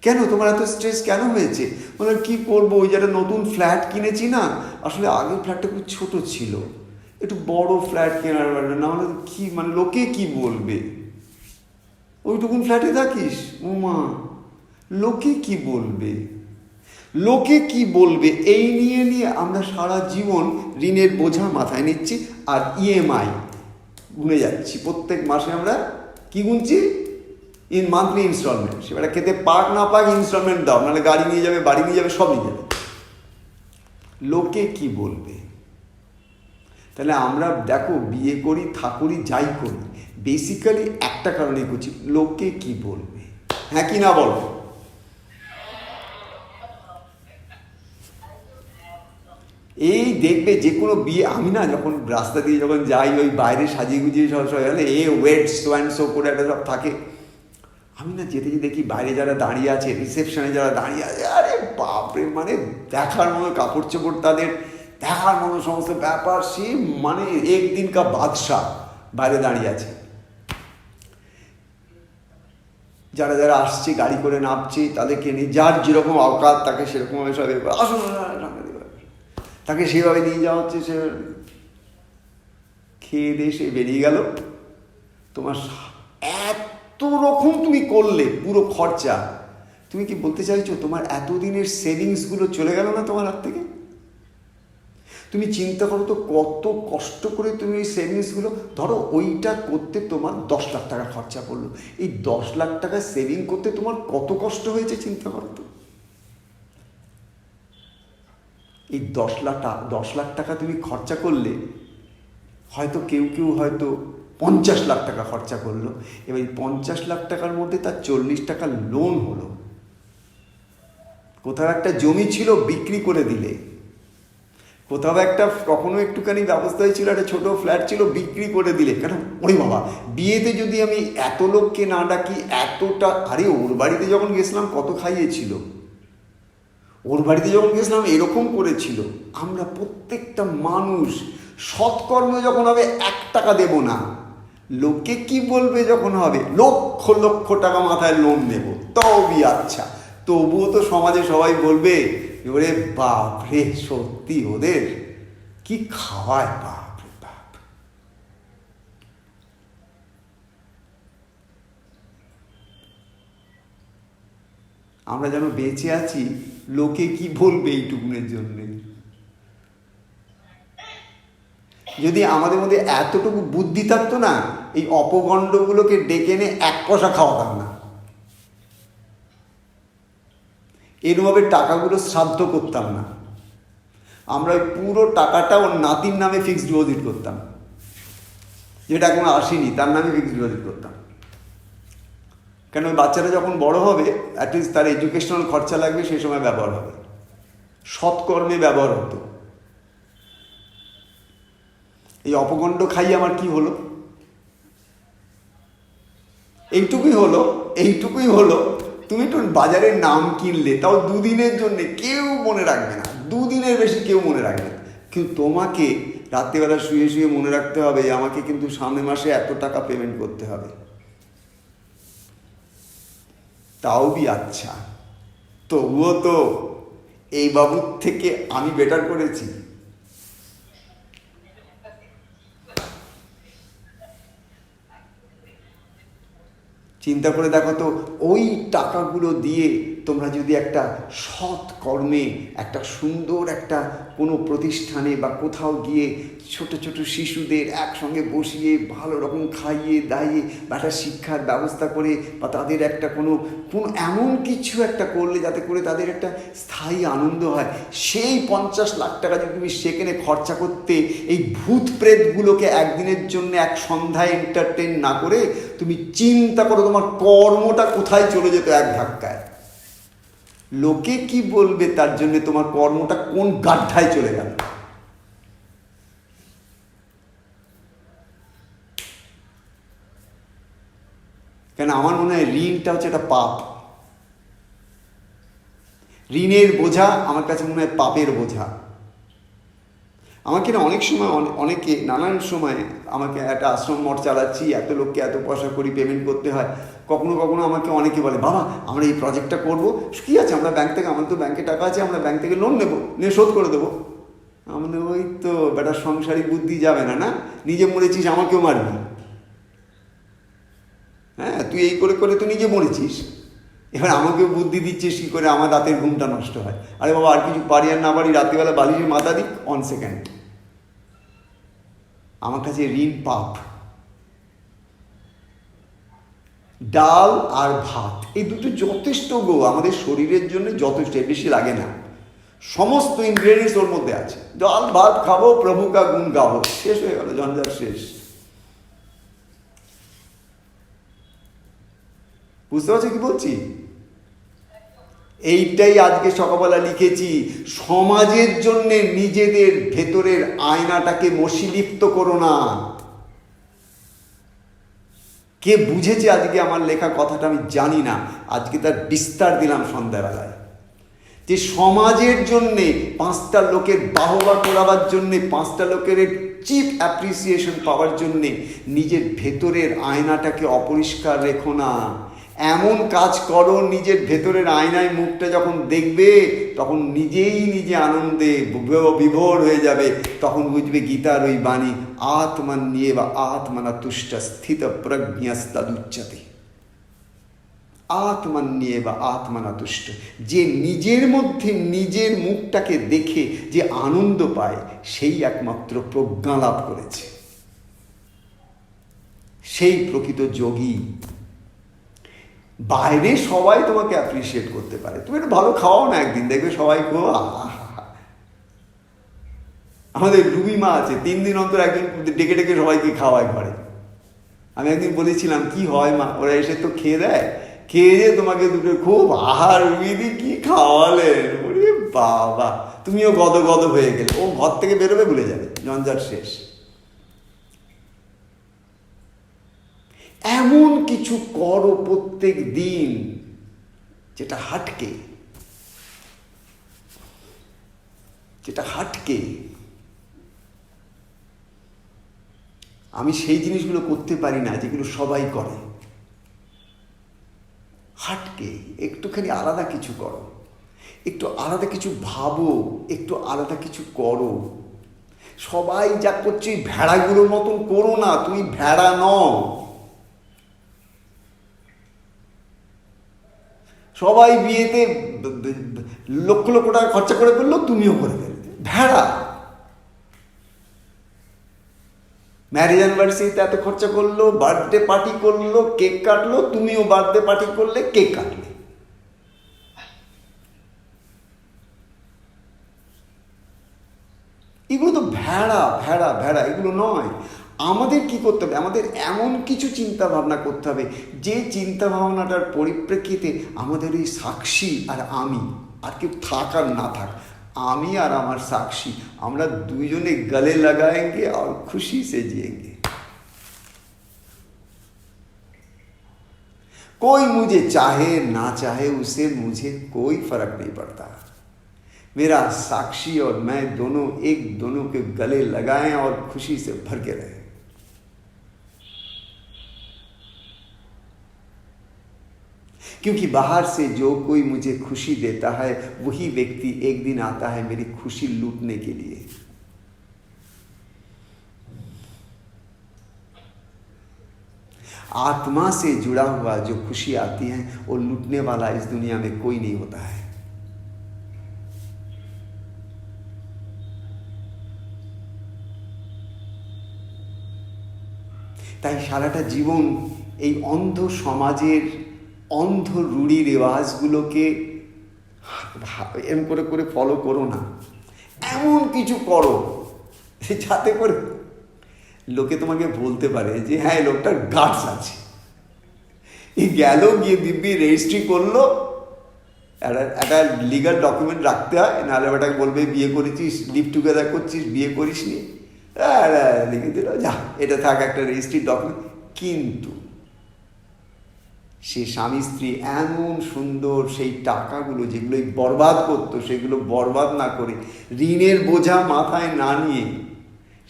কেন তোমার এত স্ট্রেস কেন হয়েছে? মানে কী করবো, ওই যারা নতুন ফ্ল্যাট কিনেছি না, আসলে আগের ফ্ল্যাটটা খুব ছোটো ছিল, একটু বড় ফ্ল্যাট কেনার, না হলে কি মানে লোকে কি বলবে, ওইটুকুন ফ্ল্যাটে থাকিস, উমা লোকে কি বলবে, লোকে কি বলবে, এই নিয়ে আমরা সারা জীবন ঋণের বোঝা মাথায় নিচ্ছি, আর ইএমআই গুনে যাচ্ছি। প্রত্যেক মাসে আমরা কি গুনছি? Monthly instalment. সেটা খেতে পাক না পাক ইনস্টলমেন্ট দাও, নাহলে গাড়ি নিয়ে যাবে, বাড়ি নিয়ে যাবে, সব নিয়ে যাবে। লোকে কি বলবে? তাহলে আমরা দেখো, বিয়ে করি, থাকুরি, যাই করি, বেসিক্যালি একটা কারণেই করছি, লোকে কি বলবে। হ্যাঁ কি না বলো? এই দেখবে যে কোনো বিয়ে, আমি না যখন রাস্তা দিয়ে যখন যাই, ওই বাইরে সাজিয়ে গুজিয়ে সব হলে এ ওয়েট সো অ্যান্ড সো করে একটা সব থাকে, আমি না যেতে যেতে দেখি বাইরে যারা দাঁড়িয়ে আছে, রিসেপশনে যারা দাঁড়িয়ে আছে, আরে বাপরে, মানে দেখার মতো কাপড় চোপড় তাদের, দেখার মতো সমস্ত ব্যাপার, সে মানে একদিন কা বাদশাহ বাইরে দাঁড়িয়ে আছে। যারা যারা আসছে, গাড়ি করে নামছে, তাদেরকে নিয়ে যার যেরকম অকাত তাকে সেরকমভাবে সব আসুন তাকে সেভাবে নিয়ে যাওয়া হচ্ছে। সে খেয়ে দিয়ে সে বেরিয়ে গেল। তোমার এত রকম তুমি করলে পুরো খরচা, তুমি কি বলতে চাইছো তোমার এতদিনের সেভিংসগুলো চলে গেল না তোমার হাত থেকে? তুমি চিন্তা করো তো, কত কষ্ট করে তুমি ওই সেভিংসগুলো, ধরো ওইটা করতে তোমার 10 লাখ টাকা খরচা পড়লো, এই 10 লাখ টাকা সেভিং করতে তোমার কত কষ্ট হয়েছে চিন্তা করো তো। এই 10 লাখ টাকা তুমি খরচা করলে, হয়তো কেউ হয়তো 50 লাখ টাকা খরচা করলো। এবার এই 50 লাখ টাকার মধ্যে তার 40 টাকা লোন হলো। কোথাও একটা জমি ছিল, বিক্রি করে দিলে। কোথাও একটা কখনো একটুখানি ব্যবস্থা হয়েছিল, একটা ছোটো ফ্ল্যাট ছিল, বিক্রি করে দিলে। কেন? ওরে বাবা, বিয়েতে যদি আমি এত লোককে না ডাকি, এতটা, আরে ওর বাড়িতে যখন গেছিলাম কত খাইয়েছিল, ওর বাড়িতে যখন গেছিলাম এরকম করেছিল। আমরা প্রত্যেকটা মানুষ সৎকর্ম যখন হবে 1 টাকা দেব না, লোকে কি বলবে যখন হবে লক্ষ লক্ষ টাকা মাথায় লোন নেব, তবেই আচ্ছা। তবুও তো সমাজে সবাই বলবে, ওরে বাপ রে, সত্যি ওদের কি খাওয়ায়, বাপ রে বাপ। আমরা যেন বেঁচে আছি লোকে কি বলবে এইটুকুনের জন্য। যদি আমাদের মধ্যে এতটুকু বুদ্ধি থাকতো না, এই অপগণ্ডগুলোকে ডেকে এনে 1 পয়সা খাওয়াতাম না। এরভাবে টাকাগুলো শ্রাদ্ধ করতাম না। আমরা ওই পুরো টাকাটা ওর নাতির নামে ফিক্সড ডিপোজিট করতাম, যেটা এখনো আসেনি, তার নামে ফিক্সড ডিপোজিট করতাম। কেন? ওই বাচ্চারা যখন বড় হবে, অ্যাটলিস্ট তার এডুকেশনাল খরচা লাগবে, সেই সময় ব্যবহার হবে, সৎকর্মে ব্যবহার হতো। এই অপগণ্ড খাইয়ে আমার কি হলো? এইটুকুই হলো। তুমি একটু বাজারের নাম কিনলে, তাও 2 দিনের জন্য, কেউ মনে রাখবে না। দুদিনের বেশি কেউ মনে রাখবে না, কিন্তু তোমাকে রাত্রিবেলা শুয়ে শুয়ে মনে রাখতে হবে আমাকে কিন্তু সামনের মাসে এত টাকা পেমেন্ট করতে হবে। তাও বি আচ্ছা, তবুও তো এই বাবুর থেকে আমি বেটার করেছি। চিন্তা করে দেখো তো, ওই টাকাগুলো দিয়ে তোমরা যদি একটা সৎ কর্মে, একটা সুন্দর একটা কোনো প্রতিষ্ঠানে বা কোথাও গিয়ে ছোট ছোট শিশুদের একসঙ্গে বসিয়ে ভালো রকম খাইয়ে দাইয়ে বা একটা শিক্ষার ব্যবস্থা করে, বা তাদের একটা কোনো এমন কিছু একটা করলে যাতে করে তাদের একটা স্থায়ী আনন্দ হয়, সেই 50 লাখ টাকা যদি তুমি সেখানে খরচা করতে, এই ভূত প্রেতগুলোকে একদিনের জন্য এক সন্ধ্যায় এন্টারটেন না করে, তুমি চিন্তা করো তোমার কর্মটা কোথায় চলে যেত এক ধাক্কায়। লোকে কি বলবে তার জন্য তোমার কর্মটা কোন গাড্ডায় চলে গেল। কেন আমার মনে হয় ঋণটা হচ্ছে একটা পাপ। ঋণের বোঝা আমার কাছে মনে হয় পাপের বোঝা। আমাকে না অনেক সময় অনেকে নানান সময় আমাকে একটা আশ্রম মঠ চালাচ্ছি, এত লোককে এত পয়সা করি পেমেন্ট করতে হয়, কখনো কখনো আমাকে অনেকে বলে বাবা আমরা এই প্রজেক্টটা করবো, কী আছে আমরা ব্যাংক থেকে, আমাদের তো ব্যাংকে টাকা আছে, আমরা ব্যাংক থেকে লোন নেবো, নিয়ে শোধ করে দেবো। আমাদের ওই তো বেটা সংসারিক বুদ্ধি যাবে না, না নিজে মরেছিস আমাকেও মারবি। হ্যাঁ, তুই এই করে করে তুই নিজে মরেছিস, এবার আমাকেও বুদ্ধি দিচ্ছিস কী করে আমার রাতের ঘুমটা নষ্ট হয়। আরে বাবা আর কিছু পারি আর না পারি, রাত্রিবেলা বালিশে মাথা দিক অন সেকেন্ড। আমার কাছে ঋণ পাপ। ডাল আর ভাত এই দুটো যথেষ্ট গো আমাদের শরীরের জন্য, যথেষ্ট, বেশি লাগে না। সমস্ত ইনগ্রেডিয়েন্টস ওর মধ্যে আছে। ডাল ভাত খাবো, প্রভু কা গুণ গাবো, শেষ হয়ে গেল, ঝঞ্ঝাট শেষ। বুঝতে পারছো কি বলছি? এইটাই আজকে সকালবেলা লিখেছি, সমাজের জন্য নিজেদের ভেতরের আয়নাটাকে মসিলিপ্ত করো না। কে বুঝেছে আজকে আমার লেখা কথাটা আমি জানি না, আজকে তার বিস্তার দিলাম সন্ধ্যাবেলায়, যে সমাজের জন্যে 5টা লোকের বাহবা করাবার জন্যে, 5টা লোকের চিপ অ্যাপ্রিসিয়েশন পাওয়ার জন্যে নিজের ভেতরের আয়নাটাকে অপরিষ্কার রেখো না। এমন কাজ করো, নিজের ভেতরের আয়নায় মুখটা যখন দেখবে তখন নিজেই নিজে আনন্দে বিভোর হয়ে যাবে। তখন বুঝবে গীতার ওই বাণী, আত্মান নিয়ে বা আত্মনা তুষ্ট স্থিত প্রজ্ঞাস্তাদুচ্যতে। আত্মান নিয়ে বা আত্মনা তুষ্ট, যে নিজের মধ্যে নিজের মুখটাকে দেখে যে আনন্দ পায়, সেই একমাত্র প্রজ্ঞা লাভ করেছে, সেই প্রকৃত যোগী। বাইরে সবাই তোমাকে অ্যাপ্রিসিয়েট করতে পারে, তুমি একটু ভালো খাওয়াও না, একদিন দেখবে সবাই খুব আমাদের রুবি মা আছে, 3 দিন অন্তর একজন ডেকে ডেকে সবাইকে খাওয়ায় ঘরে। আমি একদিন বলেছিলাম কি হয় মা, ওরা এসে তো খেয়ে দেয়, খেয়ে যে তোমাকে দুটো খুব রুবিদি কি খাওয়ালেন, ওরে বাবা, তুমিও গদ গদ হয়ে গেলে। ও ঘর থেকে বেরোবে ভুলে যাবে, ঝঞ্ঝাট শেষ। এমন কিছু করো প্রত্যেক দিন যেটা হাটকে, আমি সেই জিনিসগুলো করতে পারি না যেগুলো সবাই করে। হাটকে একটুখানি আলাদা কিছু করো, একটু আলাদা কিছু ভাবো, একটু আলাদা কিছু করো। সবাই যা করছে ভেড়াগুলোর মতন করো না, তুমি ভেড়া নও। সবাই বিয়েতে লক্ষ লক্ষ টাকা খরচা করে ফেললো, তুমিও করে ফেলবে, ভেড়া। ম্যারেজ অ্যানিভার্সারিতে এত খরচা করলো, বার্থডে পার্টি করলো, কেক কাটলো, তুমিও বার্থডে পার্টি করলে, কেক কাটলে। এগুলো তো ভেড়া ভেড়া ভেড়া, এগুলো নয়। আমাদের কি করতে হবে, আমাদের এমন কিছু চিন্তা ভাবনা করতে হবে যে চিন্তা ভাবনাটার পরিপ্রেক্ষিতে আমাদের এই সাক্ষী আর আমি, আর কেউ থাক আর না থাক, আমি আর আমার সাক্ষী, আমরা দুজনে গলে লাগাएंगे और खुशी से जिएंगे। कोई मुझे चाहे ना चाहे उसे मुझे कोई फर्क नहीं पड़ता। मेरा साक्षी और मैं दोनों एक दोनों के गले लगाएं और खुशी से भर के रहे। क्योंकि बाहर से जो कोई मुझे खुशी देता है वही व्यक्ति एक दिन आता है मेरी खुशी लूटने के लिए। आत्मा से जुड़ा हुआ जो खुशी आती है वो लूटने वाला इस दुनिया में कोई नहीं होता है। তাই সারাটা জীবন এই অন্ধ সমাজের অন্ধ রুড়ি রেওয়াজগুলোকে এম করে করে ফলো করো না। এমন কিছু করো যাতে করে লোকে তোমাকে বলতে পারে যে হ্যাঁ লোকটার গাটস আছে। এই গেল গিয়ে দিব্যি রেজিস্ট্রি করলো, একটা লিগাল ডকুমেন্ট রাখতে হয়, নাহলে ওটাকে বলবে বিয়ে করেছিস, লিভ টুগেদার করছিস, বিয়ে করিস নি, লিখে দিল যা এটা থাক একটা রেজিস্ট্রি ডকুমেন্ট। কিন্তু সে স্বামী স্ত্রী এমন সুন্দর সেই টাকাগুলো যেগুলো বরবাদ করতো সেগুলো বরবাদ না করে ঋণের বোঝা মাথায় না নিয়ে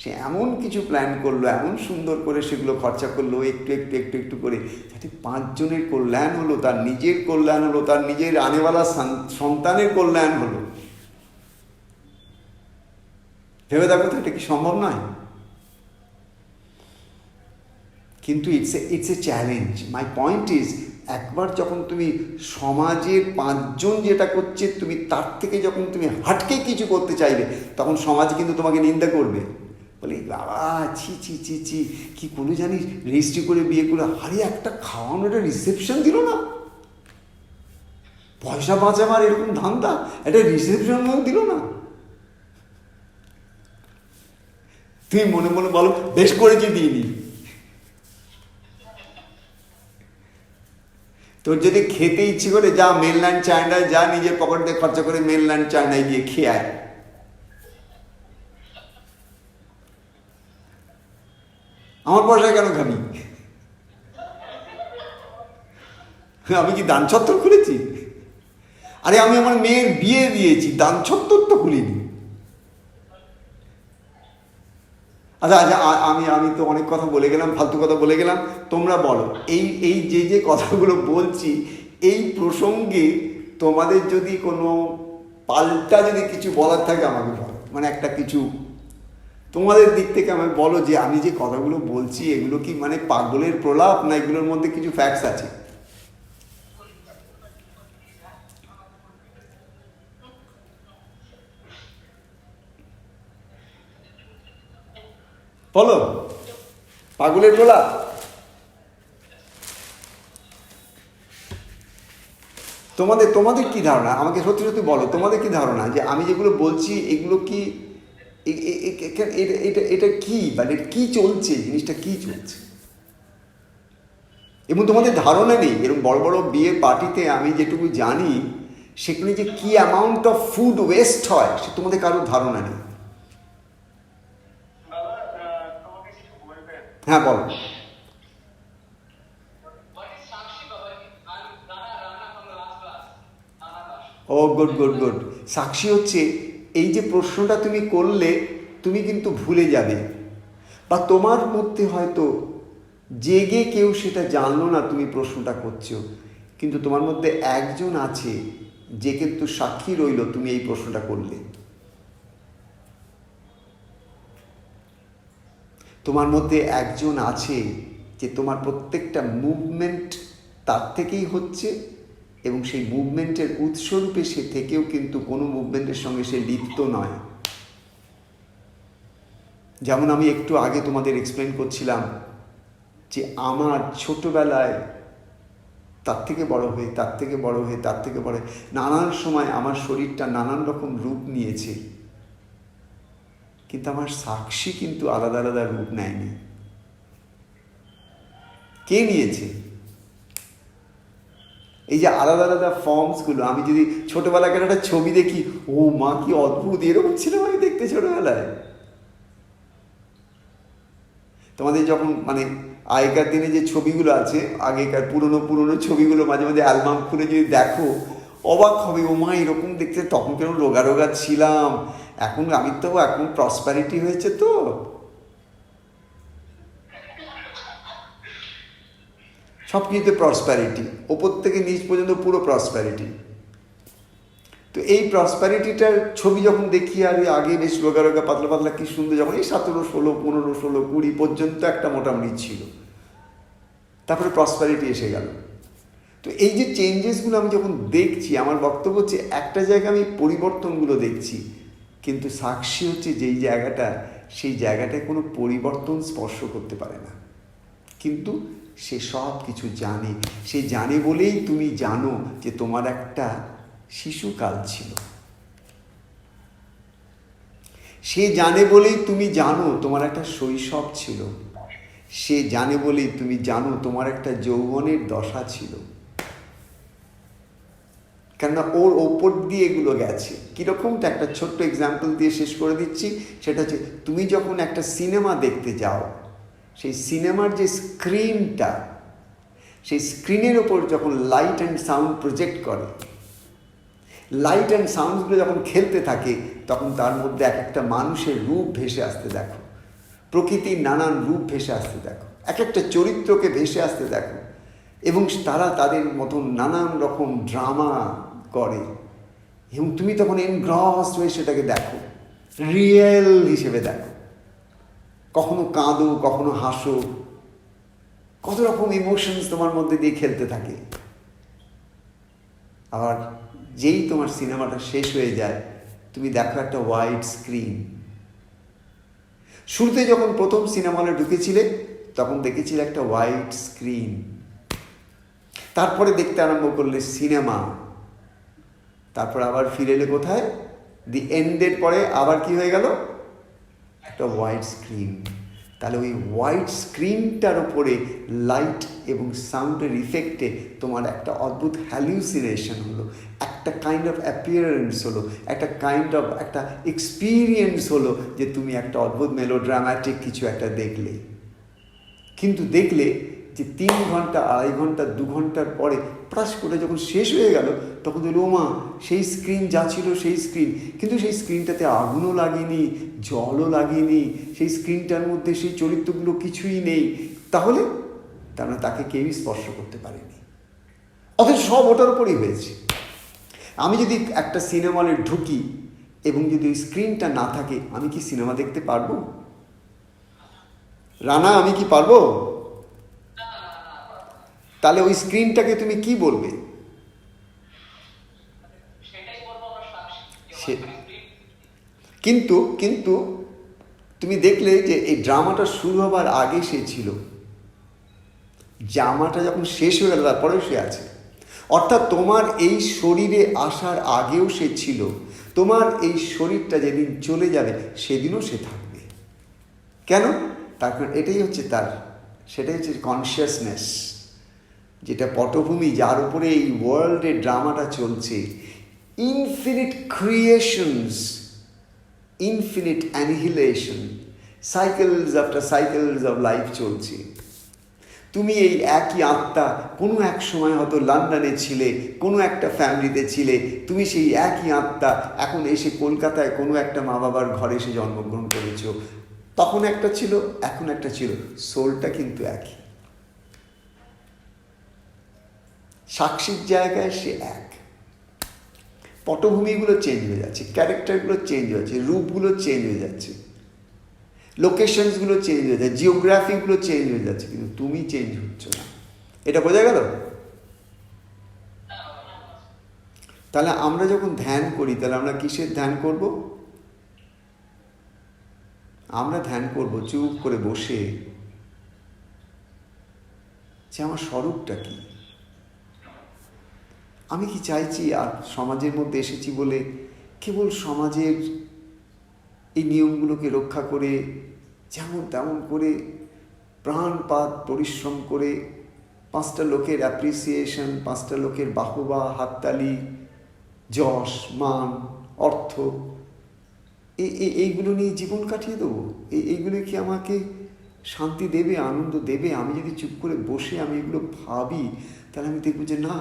সে এমন কিছু প্ল্যান করলো, এমন সুন্দর করে সেগুলো খরচা করলো একটু একটু একটু একটু করে, যাতে 5 জনের কল্যাণ হলো, তার নিজের কল্যাণ হলো, তার নিজের আনেওয়ালা সন্তানের কল্যাণ হলো। ভেবে দেখো তো এটা কি সম্ভব নয়? কিন্তু it's a challenge. My point is, একবার যখন তুমি সমাজের 5 জন যেটা করছে তুমি তার থেকে যখন তুমি হাটকে কিছু করতে চাইবে তখন সমাজ কিন্তু তোমাকে নিন্দা করবে, বলে বাবা ছি ছি ছি ছি কি কোনো জানিস রেজিস্ট্রি করে বিয়ে করে, আরে একটা খাওয়ানোর একটা রিসেপশন দিল না, পয়সা বাঁচাবার এরকম ধান্দা, একটা রিসেপশনও দিল না। তুমি মনে মনে বলো বেশ করেছি দিইনি। তোর যদি খেতে ইচ্ছে করে যা মেনল্যান্ড চায়নায় যা, নিজের পকেট দিয়ে খরচা করে মেনল্যান্ড চায়নায় গিয়ে খেয়ে আয়। আমার পয়সায় কেন খাবি? আমি কি দান ছত্তর খুলেছি? আরে আমি আমার মেয়ের বিয়ে দিয়েছি, দান ছত্তর তো খুলিনি। আচ্ছা আচ্ছা আমি তো অনেক কথা বলে গেলাম, ফালতু কথা বলে গেলাম। তোমরা বলো এই যে কথাগুলো বলছি এই প্রসঙ্গে তোমাদের যদি কোনো পাল্টা যদি কিছু বলার থাকে আমাকে বলো, মানে একটা কিছু তোমাদের দিক থেকে আমাকে বলো যে আমি যে কথাগুলো বলছি এগুলো কি মানে পাগলের প্রলাপ, না এগুলোর মধ্যে কিছু ফ্যাক্টস আছে। বলো পাগলের প্রলাপ। তোমাদের কি ধারণা আমাকে সত্যি সত্যি বলো, তোমাদের কি ধারণা যে আমি যেগুলো বলছি এগুলো কি এটা কি মানে কি চলছে, জিনিসটা কি চলছে? এবং তোমাদের ধারণা নেই এরকম বড় বড় বিয়ে পার্টিতে আমি যেটুকু জানি সেখানে যে কি অ্যামাউন্ট অফ ফুড ওয়েস্ট হয় সে তোমাদের কারোর ধারণা নেই। হ্যাঁ বলো। ও গুড গুড গুড। সাক্ষী হচ্ছে এই যে প্রশ্নটা তুমি করলে তুমি কিন্তু ভুলে যাবে, বা তোমার মধ্যে হয়তো জেগে কেউ সেটা জানলো না তুমি প্রশ্নটা করছো, কিন্তু তোমার মধ্যে একজন আছে যে কিন্তু সাক্ষী রইল তুমি এই প্রশ্নটা করলে। তোমার মধ্যে একজন আছে যে তোমার প্রত্যেকটা মুভমেন্ট তার থেকেই হচ্ছে, এবং সেই মুভমেন্টের উৎসরূপে সে থেকেও কিন্তু কোনো মুভমেন্টের সঙ্গে সে লিপ্ত নয়। যেমন আমি একটু আগে তোমাদের এক্সপ্লেন করছিলাম যে আমার ছোটবেলায় তার থেকে বড় হয়ে তার থেকে বড় হয়ে তার থেকে বড় হয়ে নানান সময় আমার শরীরটা নানান রকম রূপ নিয়েছে, কিন্তু আমার সাক্ষী কিন্তু আলাদা আলাদা রূপ নেয়নি। কে নিয়েছে? এই যে আলাদা আলাদা ফর্মসগুলো, আমি যদি ছোটবেলাকার একটা ছবি দেখি, ও মা কি অদ্ভুত, এরকম ছিলাম আমি দেখতে ছোটবেলায়। তোমাদের যখন মানে আগেকার দিনে যে ছবিগুলো আছে, আগেকার পুরনো ছবিগুলো মাঝে মাঝে অ্যালবাম খুলে যদি দেখো, অবাক হবে, ও মা এরকম দেখতে, তখন কেন রোগা রোগা ছিলাম, এখন আমি তো এখন প্রসপ্যারিটি হয়েছে, তো সব কিছুতে প্রসপ্যারিটি, ওপর থেকে নিচ পর্যন্ত পুরো প্রসপ্যারিটি। তো এই প্রসপ্যারিটিটার ছবি যখন দেখি, আর আগে বেশ রোগা রোগা পাতলা পাতলা কি সুন্দর, যখন এই 17, 16, 15, 16, 20 পর্যন্ত একটা মোটামুটি ছিল, তারপরে প্রসপ্যারিটি এসে গেল। তো এই যে চেঞ্জেসগুলো আমি যখন দেখছি, আমার বক্তব্য হচ্ছে একটা জায়গায় আমি পরিবর্তনগুলো দেখছি, কিন্তু সাক্ষী হচ্ছে যেই জায়গাটা, সেই জায়গাটায় কোনো পরিবর্তন স্পর্শ করতে পারে না, কিন্তু সে সব কিছু জানে। সে জানে বলেই তুমি জানো যে তোমার একটা শিশুকাল ছিল। সে জানে বলেই তুমি জানো তোমার একটা শৈশব ছিল। সে জানে বলেই তুমি জানো তোমার একটা যৌবনের দশা ছিল, কেননা ওর ওপর দিয়ে এগুলো গেছে। কীরকমটা একটা ছোট্ট এক্সাম্পল দিয়ে শেষ করে দিচ্ছি। সেটা হচ্ছে, তুমি যখন একটা সিনেমা দেখতে যাও, সেই সিনেমার যে স্ক্রিনটা, সেই স্ক্রিনের ওপর যখন লাইট অ্যান্ড সাউন্ড প্রজেক্ট করে, লাইট অ্যান্ড সাউন্ডসগুলো যখন খেলতে থাকে, তখন তার মধ্যে এক একটা মানুষের রূপ ভেসে আসতে দেখো, প্রকৃতির নানান রূপ ভেসে আসতে দেখো, এক একটা চরিত্রকে ভেসে আসতে দেখো, এবং তারা তাদের মতন নানান রকম ড্রামা করে, এবং তুমি তখন এনগ্রসড হয়ে সেটাকে দেখো, রিয়েল হিসেবে দেখো। কখনো কাঁদো, কখনো হাসো, কত রকম ইমোশনস তোমার মধ্যে দিয়ে খেলতে থাকে। আবার যেই তোমার সিনেমাটা শেষ হয়ে যায়, তুমি দেখো একটা হোয়াইট স্ক্রিন। শুরুতে যখন প্রথম সিনেমা হলে ঢুকেছিলে, তখন দেখেছিলে একটা হোয়াইট স্ক্রিন। তারপরে দেখতে আরম্ভ করলে সিনেমা, তারপর আবার ফিরে এলে কোথায়, দি এন্ডের পরে আবার কি হয়ে গেল, একটা হোয়াইট স্ক্রিন। তাহলে ওই হোয়াইট স্ক্রিনটার ওপরে লাইট এবং সাউন্ডের ইফেক্টে তোমার একটা অদ্ভুত হ্যালুসিনেশন হলো, একটা কাইন্ড অফ অ্যাপিয়ারেন্স হলো, একটা কাইন্ড অফ একটা এক্সপিরিয়েন্স হলো, যে তুমি একটা অদ্ভুত মেলোড্রামাটিক কিছু একটা দেখলে। কিন্তু দেখলে যে 3 ঘন্টা, 2.5 ঘন্টা, 2 ঘন্টার পরে প্রাস করে যখন শেষ হয়ে গেল, তখন বলল, ও মা, সেই স্ক্রিন যা ছিল সেই স্ক্রিন, কিন্তু সেই স্ক্রিনটাতে আগুনও লাগেনি, জলও লাগেনি, সেই স্ক্রিনটার মধ্যে সেই চরিত্রগুলো কিছুই নেই। তাহলে তার মানে তাকে কেউই স্পর্শ করতে পারেনি, অথচ সব ওটার উপরই হয়েছে। আমি যদি একটা সিনেমা হলে ঢুকি এবং যদি ওই স্ক্রিনটা না থাকে, আমি কি সিনেমা দেখতে পারবো? রানা, আমি কি পারবো? তাহলে ওই স্ক্রিনটাকে তুমি কি বলবে? কিন্তু কিন্তু তুমি দেখলে যে এই ড্রামাটা শুরু হবার আগে সে ছিল, ড্রামাটা যখন শেষ হয়ে গেল তারপরেও সে আছে। অর্থাৎ তোমার এই শরীরে আসার আগেও সে ছিল, তোমার এই শরীরটা যেদিন চলে যাবে সেদিনও সে থাকবে। কেন? তার কারণ এটাই হচ্ছে তার, সেটাই হচ্ছে কনসিয়াসনেস, যেটা পটভূমি, যার উপরে এই ওয়ার্ল্ডের ড্রামাটা চলছে। Infinite creations, infinite annihilation, cycles after cycles of life চলছে। তুমি এই একই আত্মা, কোনো এক সময় হয়তো লন্ডনে ছিলে, কোনো একটা ফ্যামিলিতে ছিলে, তুমি সেই একই আত্মা এখন এসে কলকাতায় কোনো একটা মা বাবার ঘরে এসে জন্মগ্রহণ করেছো। তখন একটা ছিল, এখন একটা ছিল, সোলটা কিন্তু একই। সাক্ষীর জায়গায় সে এক। পটভূমিগুলো চেঞ্জ হয়ে যাচ্ছে, ক্যারেক্টারগুলো চেঞ্জ হয়ে যাচ্ছে, রূপগুলো চেঞ্জ হয়ে যাচ্ছে, লোকেশনসগুলো চেঞ্জ হয়ে যাচ্ছে, জিওগ্রাফিগুলো চেঞ্জ হয়ে যাচ্ছে, কিন্তু তুমি চেঞ্জ হচ্ছ না। এটা বোঝা গেল? তাহলে আমরা যখন ধ্যান করি, তাহলে আমরা কিসের ধ্যান করব? আমরা ধ্যান করব চুপ করে বসে, যে আমার স্বরূপটা কি, আমি কি চাইছি। আর সমাজের মধ্যে এসেছি বলে কেবল সমাজের এই নিয়মগুলোকে রক্ষা করে যেমন তেমন করে প্রাণপাত পরিশ্রম করে 5টা লোকের অ্যাপ্রিসিয়েশন, 5টা লোকের বাহবা, হাততালি, যশ, মান, অর্থ, এইগুলো নিয়ে জীবন কাটিয়ে দেবো? এইগুলো কি আমাকে শান্তি দেবে, আনন্দ দেবে? আমি যদি চুপ করে বসে আমি এগুলো ভাবি, তাহলে আমি দেখব যে না,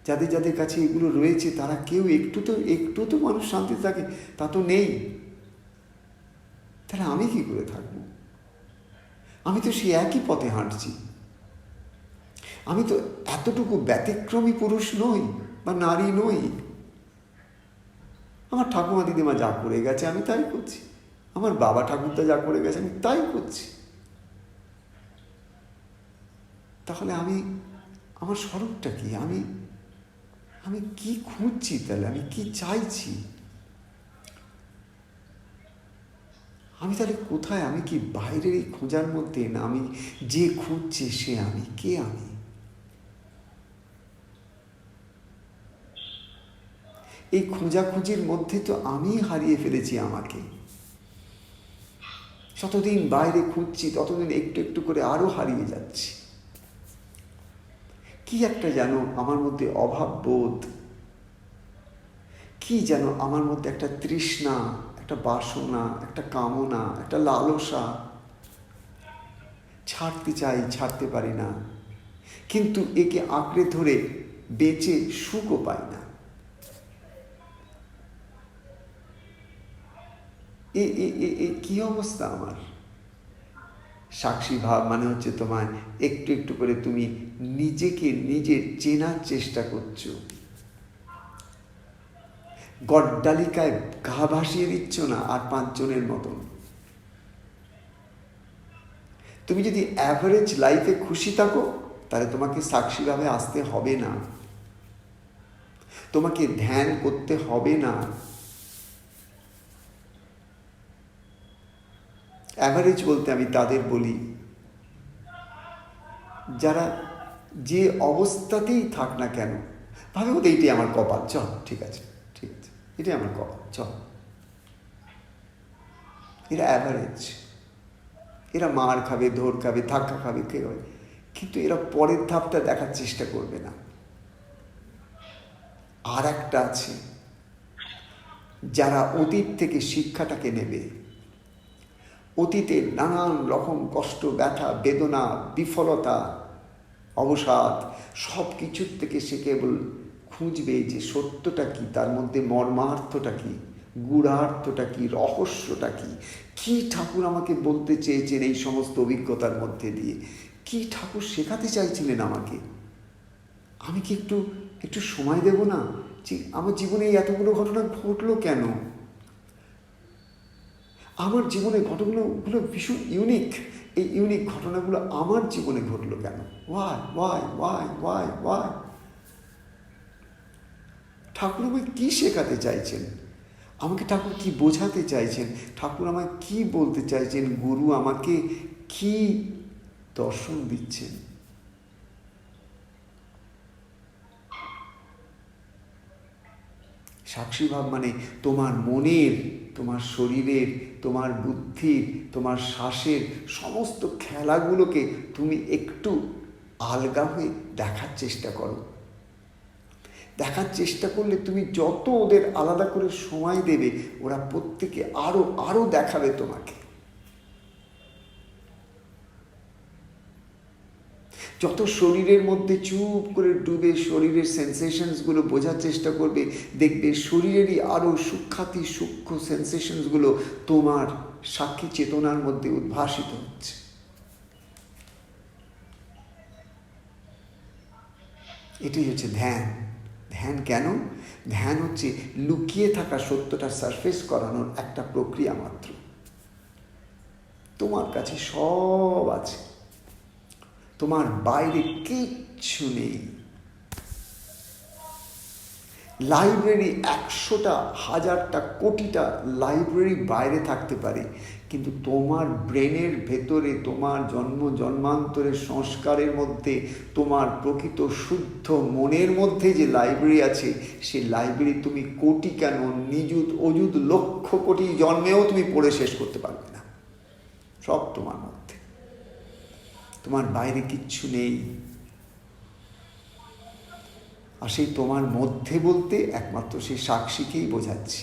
যাদের যাদের কাছে এগুলো রয়েছে তারা কেউ একটু তো মানুষ শান্তিতে থাকে, তা তো নেই। তাহলে আমি কি করে থাকবো? আমি তো সেই একই পথে হাঁটছি। আমি তো এতটুকু ব্যতিক্রমী পুরুষ নই বা নারী নই। আমার ঠাকুমা দিদিমা যা করে গেছে আমি তাই করছি, আমার বাবা ঠাকুরদা যা করে গেছে আমি তাই করছি। তাহলে আমার স্বরূপটা কি? আমি কি খুঁজছি? তাহলে আমি কি চাইছি? আমি তাহলে কোথায়? আমি কি বাইরের এই খোঁজার মধ্যে, না আমি যে খুঁজছে সে আমি? কে আমি? এই খোঁজাখুঁজির মধ্যে তো আমি হারিয়ে ফেলেছি আমাকে। যতদিন বাইরে খুঁজছি ততদিন একটু একটু করে আরো হারিয়ে যাচ্ছি। কি একটা যেন আমার মধ্যে অভাব বোধ, কি যেন আমার মধ্যে একটা তৃষ্ণা, একটা বাসনা, একটা কামনা, একটা লালসা। ছাড়তে চাই, ছাড়তে পারি না, কিন্তু একে আঁকড়ে ধরে বেঁচে সুখও পাই না। কি অবস্থা আমার? সাক্ষী ভাব মানে হচ্ছে তোমায় একটু একটু করে তুমি নিজেকে নিজের চেনার চেষ্টা করছো। গড্ডালিকায় গা ভাসিয়ে দিচ্ছ না আর পাঁচজনের মতন। তুমি যদি অ্যাভারেজ লাইফে খুশি থাকো তাহলে তোমাকে সাক্ষীভাবে আসতে হবে না, তোমাকে ধ্যান করতে হবে না। অ্যাভারেজ বলতে আমি তাদের বলি যারা যে অবস্থাতেই থাক না কেন ভাবে ওদের এইটাই আমার কপাল, চল ঠিক আছে, ঠিক আছে, এটাই আমার কপাল, চল। এরা অ্যাভারেজ, এরা মার খাবে, ধর খাবে, ধাক্কা খাবে, কে খাবে, কিন্তু এরা পরের ধাপটা দেখার চেষ্টা করবে না। আর একটা আছে যারা অতীত থেকে শিক্ষাটাকে নেবে, অতীতের নানান রকম কষ্ট, ব্যথা, বেদনা, বিফলতা, অবসাদ সব কিছুর থেকে সে কেবল খুঁজবে যে সত্যটা কি, তার মধ্যে মর্মার্থটা কি, গূঢ়ার্থটা কি, রহস্যটা কি, কি ঠাকুর আমাকে বলতে চেয়েছেন এই সমস্ত অভিজ্ঞতার মধ্যে দিয়ে, কি ঠাকুর শেখাতে চাইছিলেন আমাকে। আমি কি একটু সময় দেব না যে আমার জীবনে এতগুলো ঘটনা ঘটলো কেন? আমার জীবনে ঘটনাগুলো ভীষণ ইউনিক, এই ইউনিক ঘটনাগুলো আমার জীবনে ঘটলো কেন? Why why why why why? ঠাকুর আমায় কী শেখাতে চাইছেন? আমাকে ঠাকুর কি বোঝাতে চাইছেন? ঠাকুর আমায় কি বলতে চাইছেন? গুরু আমাকে কি দর্শন দিচ্ছেন? সাক্ষীভাব মানে তোমার মনের, তোমার শরীরের, তোমার বুদ্ধির, তোমার শ্বাসের সমস্ত খেলাগুলোকে তুমি একটু আলগা হয়ে দেখার চেষ্টা করো। দেখার চেষ্টা করলে তুমি যত ওদের আলাদা করে সময় দেবে ওরা প্রত্যেকে আরো আরো দেখাবে তোমাকে। যত শরীরের মধ্যে চুপ করে ডুবে শরীরের সেন্সেশনসগুলো বোঝার চেষ্টা করবে, দেখবে শরীরেরই আরও সূক্ষ্মাতি সূক্ষ্ম সেন্সেশনসগুলো তোমার সাক্ষী চেতনার মধ্যে উদ্ভাসিত হচ্ছে। এটাই হচ্ছে ধ্যান। ধ্যান কেন? ধ্যান হচ্ছে লুকিয়ে থাকা সত্যটা সারফেস করানোর একটা প্রক্রিয়া মাত্র। তোমার কাছে সব আছে, তোমার বাইরে কিচ্ছু নেই। লাইব্রেরি 100টা, 1000টা, কোটিটা লাইব্রেরি বাইরে থাকতে পারে, কিন্তু তোমার ব্রেনের ভেতরে, তোমার জন্মান্তরের সংস্কারের মধ্যে, তোমার প্রকৃত শুদ্ধ মনের মধ্যে যে লাইব্রেরি আছে, সেই লাইব্রেরি তুমি কোটি কেন, নিযুত অযুত লক্ষ কোটি জন্মেও তুমি পড়ে শেষ করতে পারবে না। সব তোমার মধ্যে, তোমার বাইরে কিচ্ছু নেই। আর সেই তোমার মধ্যে বলতে একমাত্র সেই সাক্ষীকেই বোঝাচ্ছি,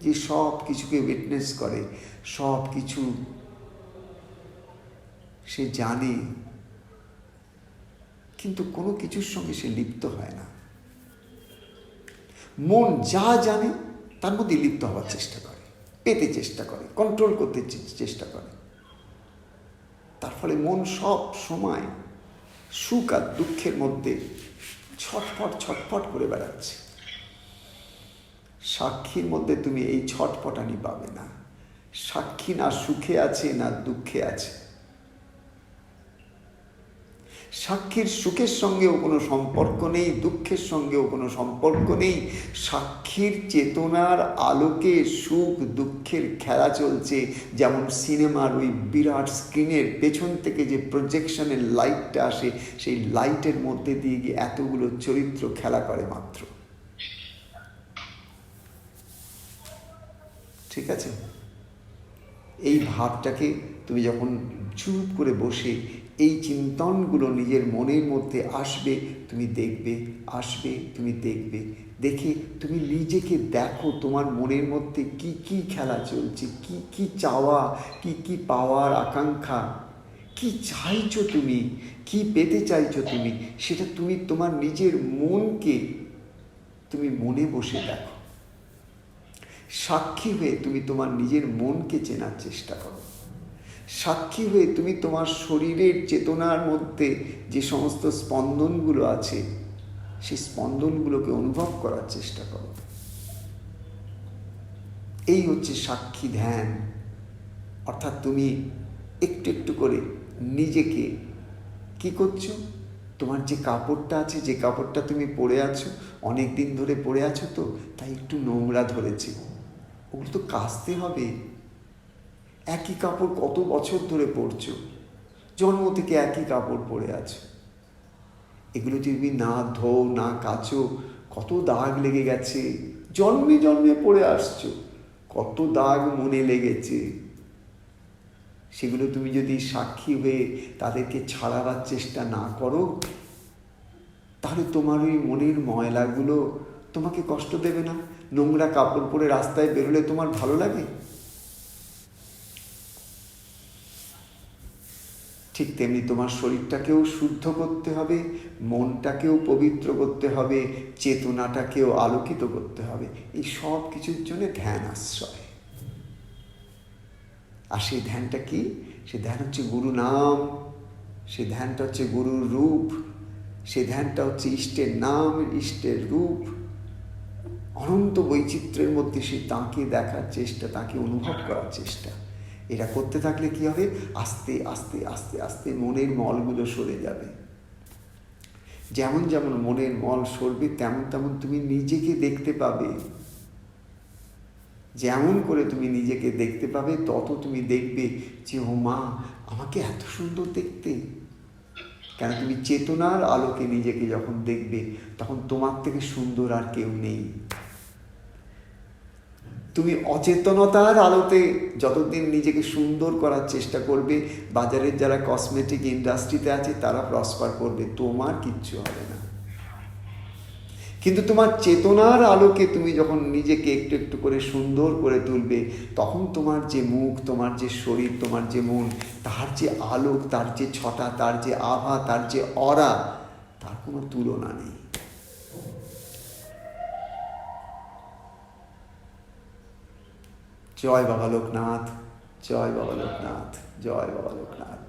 যে সব কিছুকে উইটনেস করে, সব কিছু সে জানে, কিন্তু কোনো কিছুর সঙ্গে সে লিপ্ত হয় না। মন যা জানে তার মধ্যে লিপ্ত হওয়ার চেষ্টা করে, পেতে চেষ্টা করে, কন্ট্রোল করতে চেষ্টা করে। তার ফলে মন সব সময় সুখ আর দুঃখের মধ্যে ছটফট ছটফট করে বেড়াচ্ছে। সাক্ষীর মধ্যে তুমি এই ছটফটানি পাবে না। সাক্ষী না সুখে আছে না দুঃখে আছে। সাক্ষীর সুখের সঙ্গেও কোনো সম্পর্ক নেই, দুঃখের সঙ্গেও কোনো সম্পর্ক নেই। সাক্ষীর চেতনার আলোকে সুখ দুঃখের খেলা চলছে। যেমন সিনেমার ওই বিরাট স্ক্রিনের পেছন থেকে যে প্রজেকশনের লাইটটা আসে, সেই লাইটের মধ্যে দিয়ে গিয়ে এতগুলো চরিত্র খেলা করে মাত্র। ঠিক আছে? এই ভাবটাকে তুমি যখন চুপ করে বসে এই চিন্তনগুলো নিজের মনের মধ্যে আসবে, তুমি দেখবে, আসবে, তুমি দেখবে, দেখে তুমি নিজেকে দেখো তোমার মনের মধ্যে কি কি খেলা চলছে, কি কি চাওয়া, কি কি পাওয়ার আকাঙ্ক্ষা, কি চাইছো তুমি, কি পেতে চাইছো তুমি, সেটা তুমি তোমার নিজের মনকে তুমি মনে বসে দেখো। সাক্ষী হয়ে তুমি তোমার নিজের মনকে চেনার চেষ্টা করো। সাক্ষী হয়ে তুমি তোমার শরীরের চেতনার মধ্যে যে সমস্ত স্পন্দনগুলো আছে, সেই স্পন্দনগুলোকে অনুভব করার চেষ্টা করো। এই হচ্ছে সাক্ষী ধ্যান। অর্থাৎ তুমি একটু একটু করে নিজেকে কি করছো, তোমার যে কাপড়টা আছে, যে কাপড়টা তুমি পরে আছো, অনেক দিন ধরে পরে আছো, তো তাই একটু নোংরা ধরেছে, ওগুলো তো কাচতে হবে। একই কাপড় কত বছর ধরে পরছো, জন্ম থেকে একই কাপড় পরে আছো, এগুলো যদি না ধো না কাচো, কত দাগ লেগে গেছে, জন্মে জন্মে পরে আসছো, কত দাগ মনে লেগেছে। সেগুলো তুমি যদি সাক্ষী হয়ে তাদেরকে ছাড়াবার চেষ্টা না করো, তাহলে তোমার ওই মনের ময়লাগুলো তোমাকে কষ্ট দেবে না। নোংরা কাপড় পরে রাস্তায় বেরোলে তোমার ভালো লাগে? ঠিক তেমনি তোমার শরীরটাকেও শুদ্ধ করতে হবে, মনটাকেও পবিত্র করতে হবে, চেতনাটাকেও আলোকিত করতে হবে। এই সব কিছুর জন্য ধ্যান আশ্রয়। আর সেই ধ্যানটা কি? সে ধ্যান হচ্ছে গুরু নাম, সে ধ্যানটা হচ্ছে গুরুর রূপ, সে ধ্যানটা হচ্ছে ইষ্টের নাম, ইষ্টের রূপ। অনন্ত বৈচিত্র্যের মধ্যে সে তাঁকে দেখার চেষ্টা, তাঁকে অনুভব করার চেষ্টা। এটা করতে থাকলে কি হবে? আস্তে আস্তে আস্তে আস্তে মনের মলগুলো সরে যাবে। যেমন যেমন মনের মল সরবে, তেমন তেমন তুমি নিজেকে দেখতে পাবে। যেমন করে তুমি নিজেকে দেখতে পাবে, তত তুমি দেখবে যে ও মা, আমাকে এত সুন্দর দেখতে। কেন? তুমি চেতনার আলোকে নিজেকে যখন দেখবে, তখন তোমার থেকে সুন্দর আর কেউ নেই। তুমি অচেতনতার আলোতে যতদিন নিজেকে সুন্দর করার চেষ্টা করবে, বাজারের যারা কসমেটিক ইন্ডাস্ট্রিতে আছে তারা প্রসপার করবে, তোমার কিচ্ছু হবে না। কিন্তু তোমার চেতনার আলোকে তুমি যখন নিজেকে একটু একটু করে সুন্দর করে তুলবে, তখন তোমার যে মুখ, তোমার যে শরীর, তোমার যে মন, তার যে আলোক, তার যে ছটা, তার যে আভা, তার যে অরা, তার কোনো তুলনা নেই। জয় বাবা লোকনাথ, জয় বাবা লোকনাথ, জয় বাবা লোকনাথ।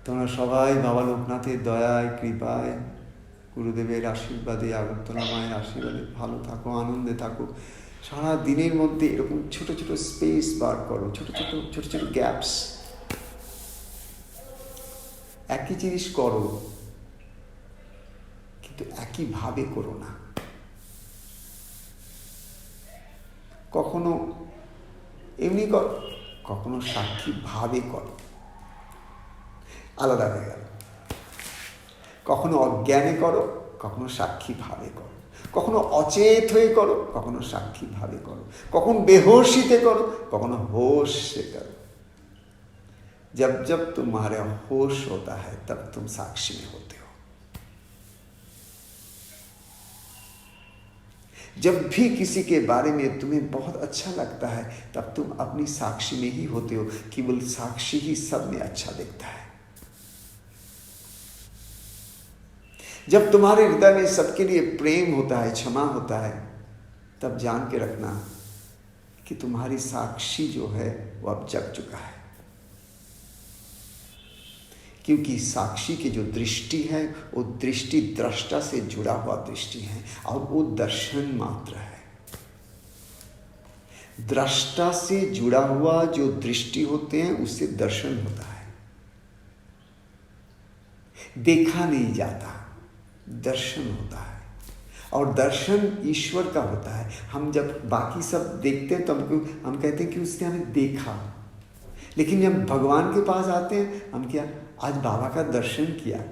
তোমরা সবাই বাবা লোকনাথের দয়ায়, কৃপায়, গুরুদেবের আশীর্বাদে, আগরতলা মায়ের আশীর্বাদে ভালো থাকো, আনন্দে থাকো। সারা দিনের মধ্যে এরকম ছোট ছোট স্পেস বার করো, ছোট ছোট ছোট ছোট গ্যাপস। একই জিনিস করো, কিন্তু একইভাবে করো না। কখনো এমনি করো, কখনো সাক্ষী ভাবে করো, আলাদা হয়ে গেল। কখনো অজ্ঞানে করো, কখনো সাক্ষী ভাবে করো, কখনো অচেত হয়ে করো, কখনো সাক্ষী ভাবে করো, কখন বেहोशीতে করো, কখনো होश से करो। जब जब तुम्हारा होश होता है तब तुम साक्षी में होते हो। जब भी किसी के बारे में तुम्हें बहुत अच्छा लगता है, तब तुम अपनी साक्षी में ही होते हो। केवल साक्षी ही सब में अच्छा दिखता है। जब तुम्हारे हृदय में सबके लिए प्रेम होता है, क्षमा होता है, तब जान के रखना कि तुम्हारी साक्षी जो है वो अब जग चुका है। क्योंकि साक्षी की जो दृष्टि है वो दृष्टि दृष्टा से जुड़ा हुआ दृष्टि है और वो दर्शन मात्र है। दृष्टा से जुड़ा हुआ जो दृष्टि होते हैं उससे दर्शन होता है। देखा नहीं जाता, दर्शन होता है। और दर्शन ईश्वर का होता है। हम जब बाकी सब देखते हैं तो हम कहते हैं कि उसने हमें देखा, लेकिन जब भगवान के पास आते हैं हम क्या, आज बाबा का दर्शन किया,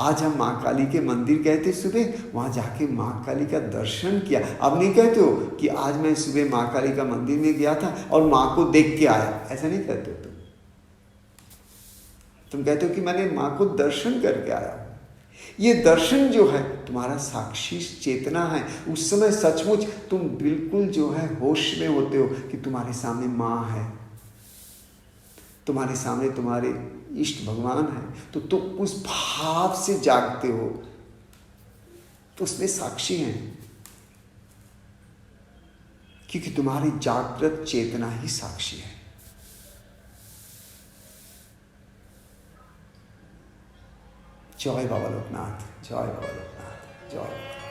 आज हम माँ काली के मंदिर गए थे सुबह, वहाँ जाके माँ काली का दर्शन किया। अब नहीं कहते हो कि आज मैं सुबह माँ काली का मंदिर में गया था और माँ को देख के आया, ऐसा नहीं कहते हो तुम कहते हो कि मैंने माँ को दर्शन करके आया। ये दर्शन जो है तुम्हारा साक्षी चेतना है। उस समय सचमुच तुम बिल्कुल जो है होश में होते हो कि तुम्हारे सामने माँ है, तुम्हारे सामने तुम्हारे इष्ट भगवान है, तो तुम उस भाव से जागते हो, तो उसमें साक्षी हैं, क्योंकि तुम्हारी जागृत चेतना ही साक्षी है। जय बाबा लोकनाथ, जय बाबा लोकनाथ, जय।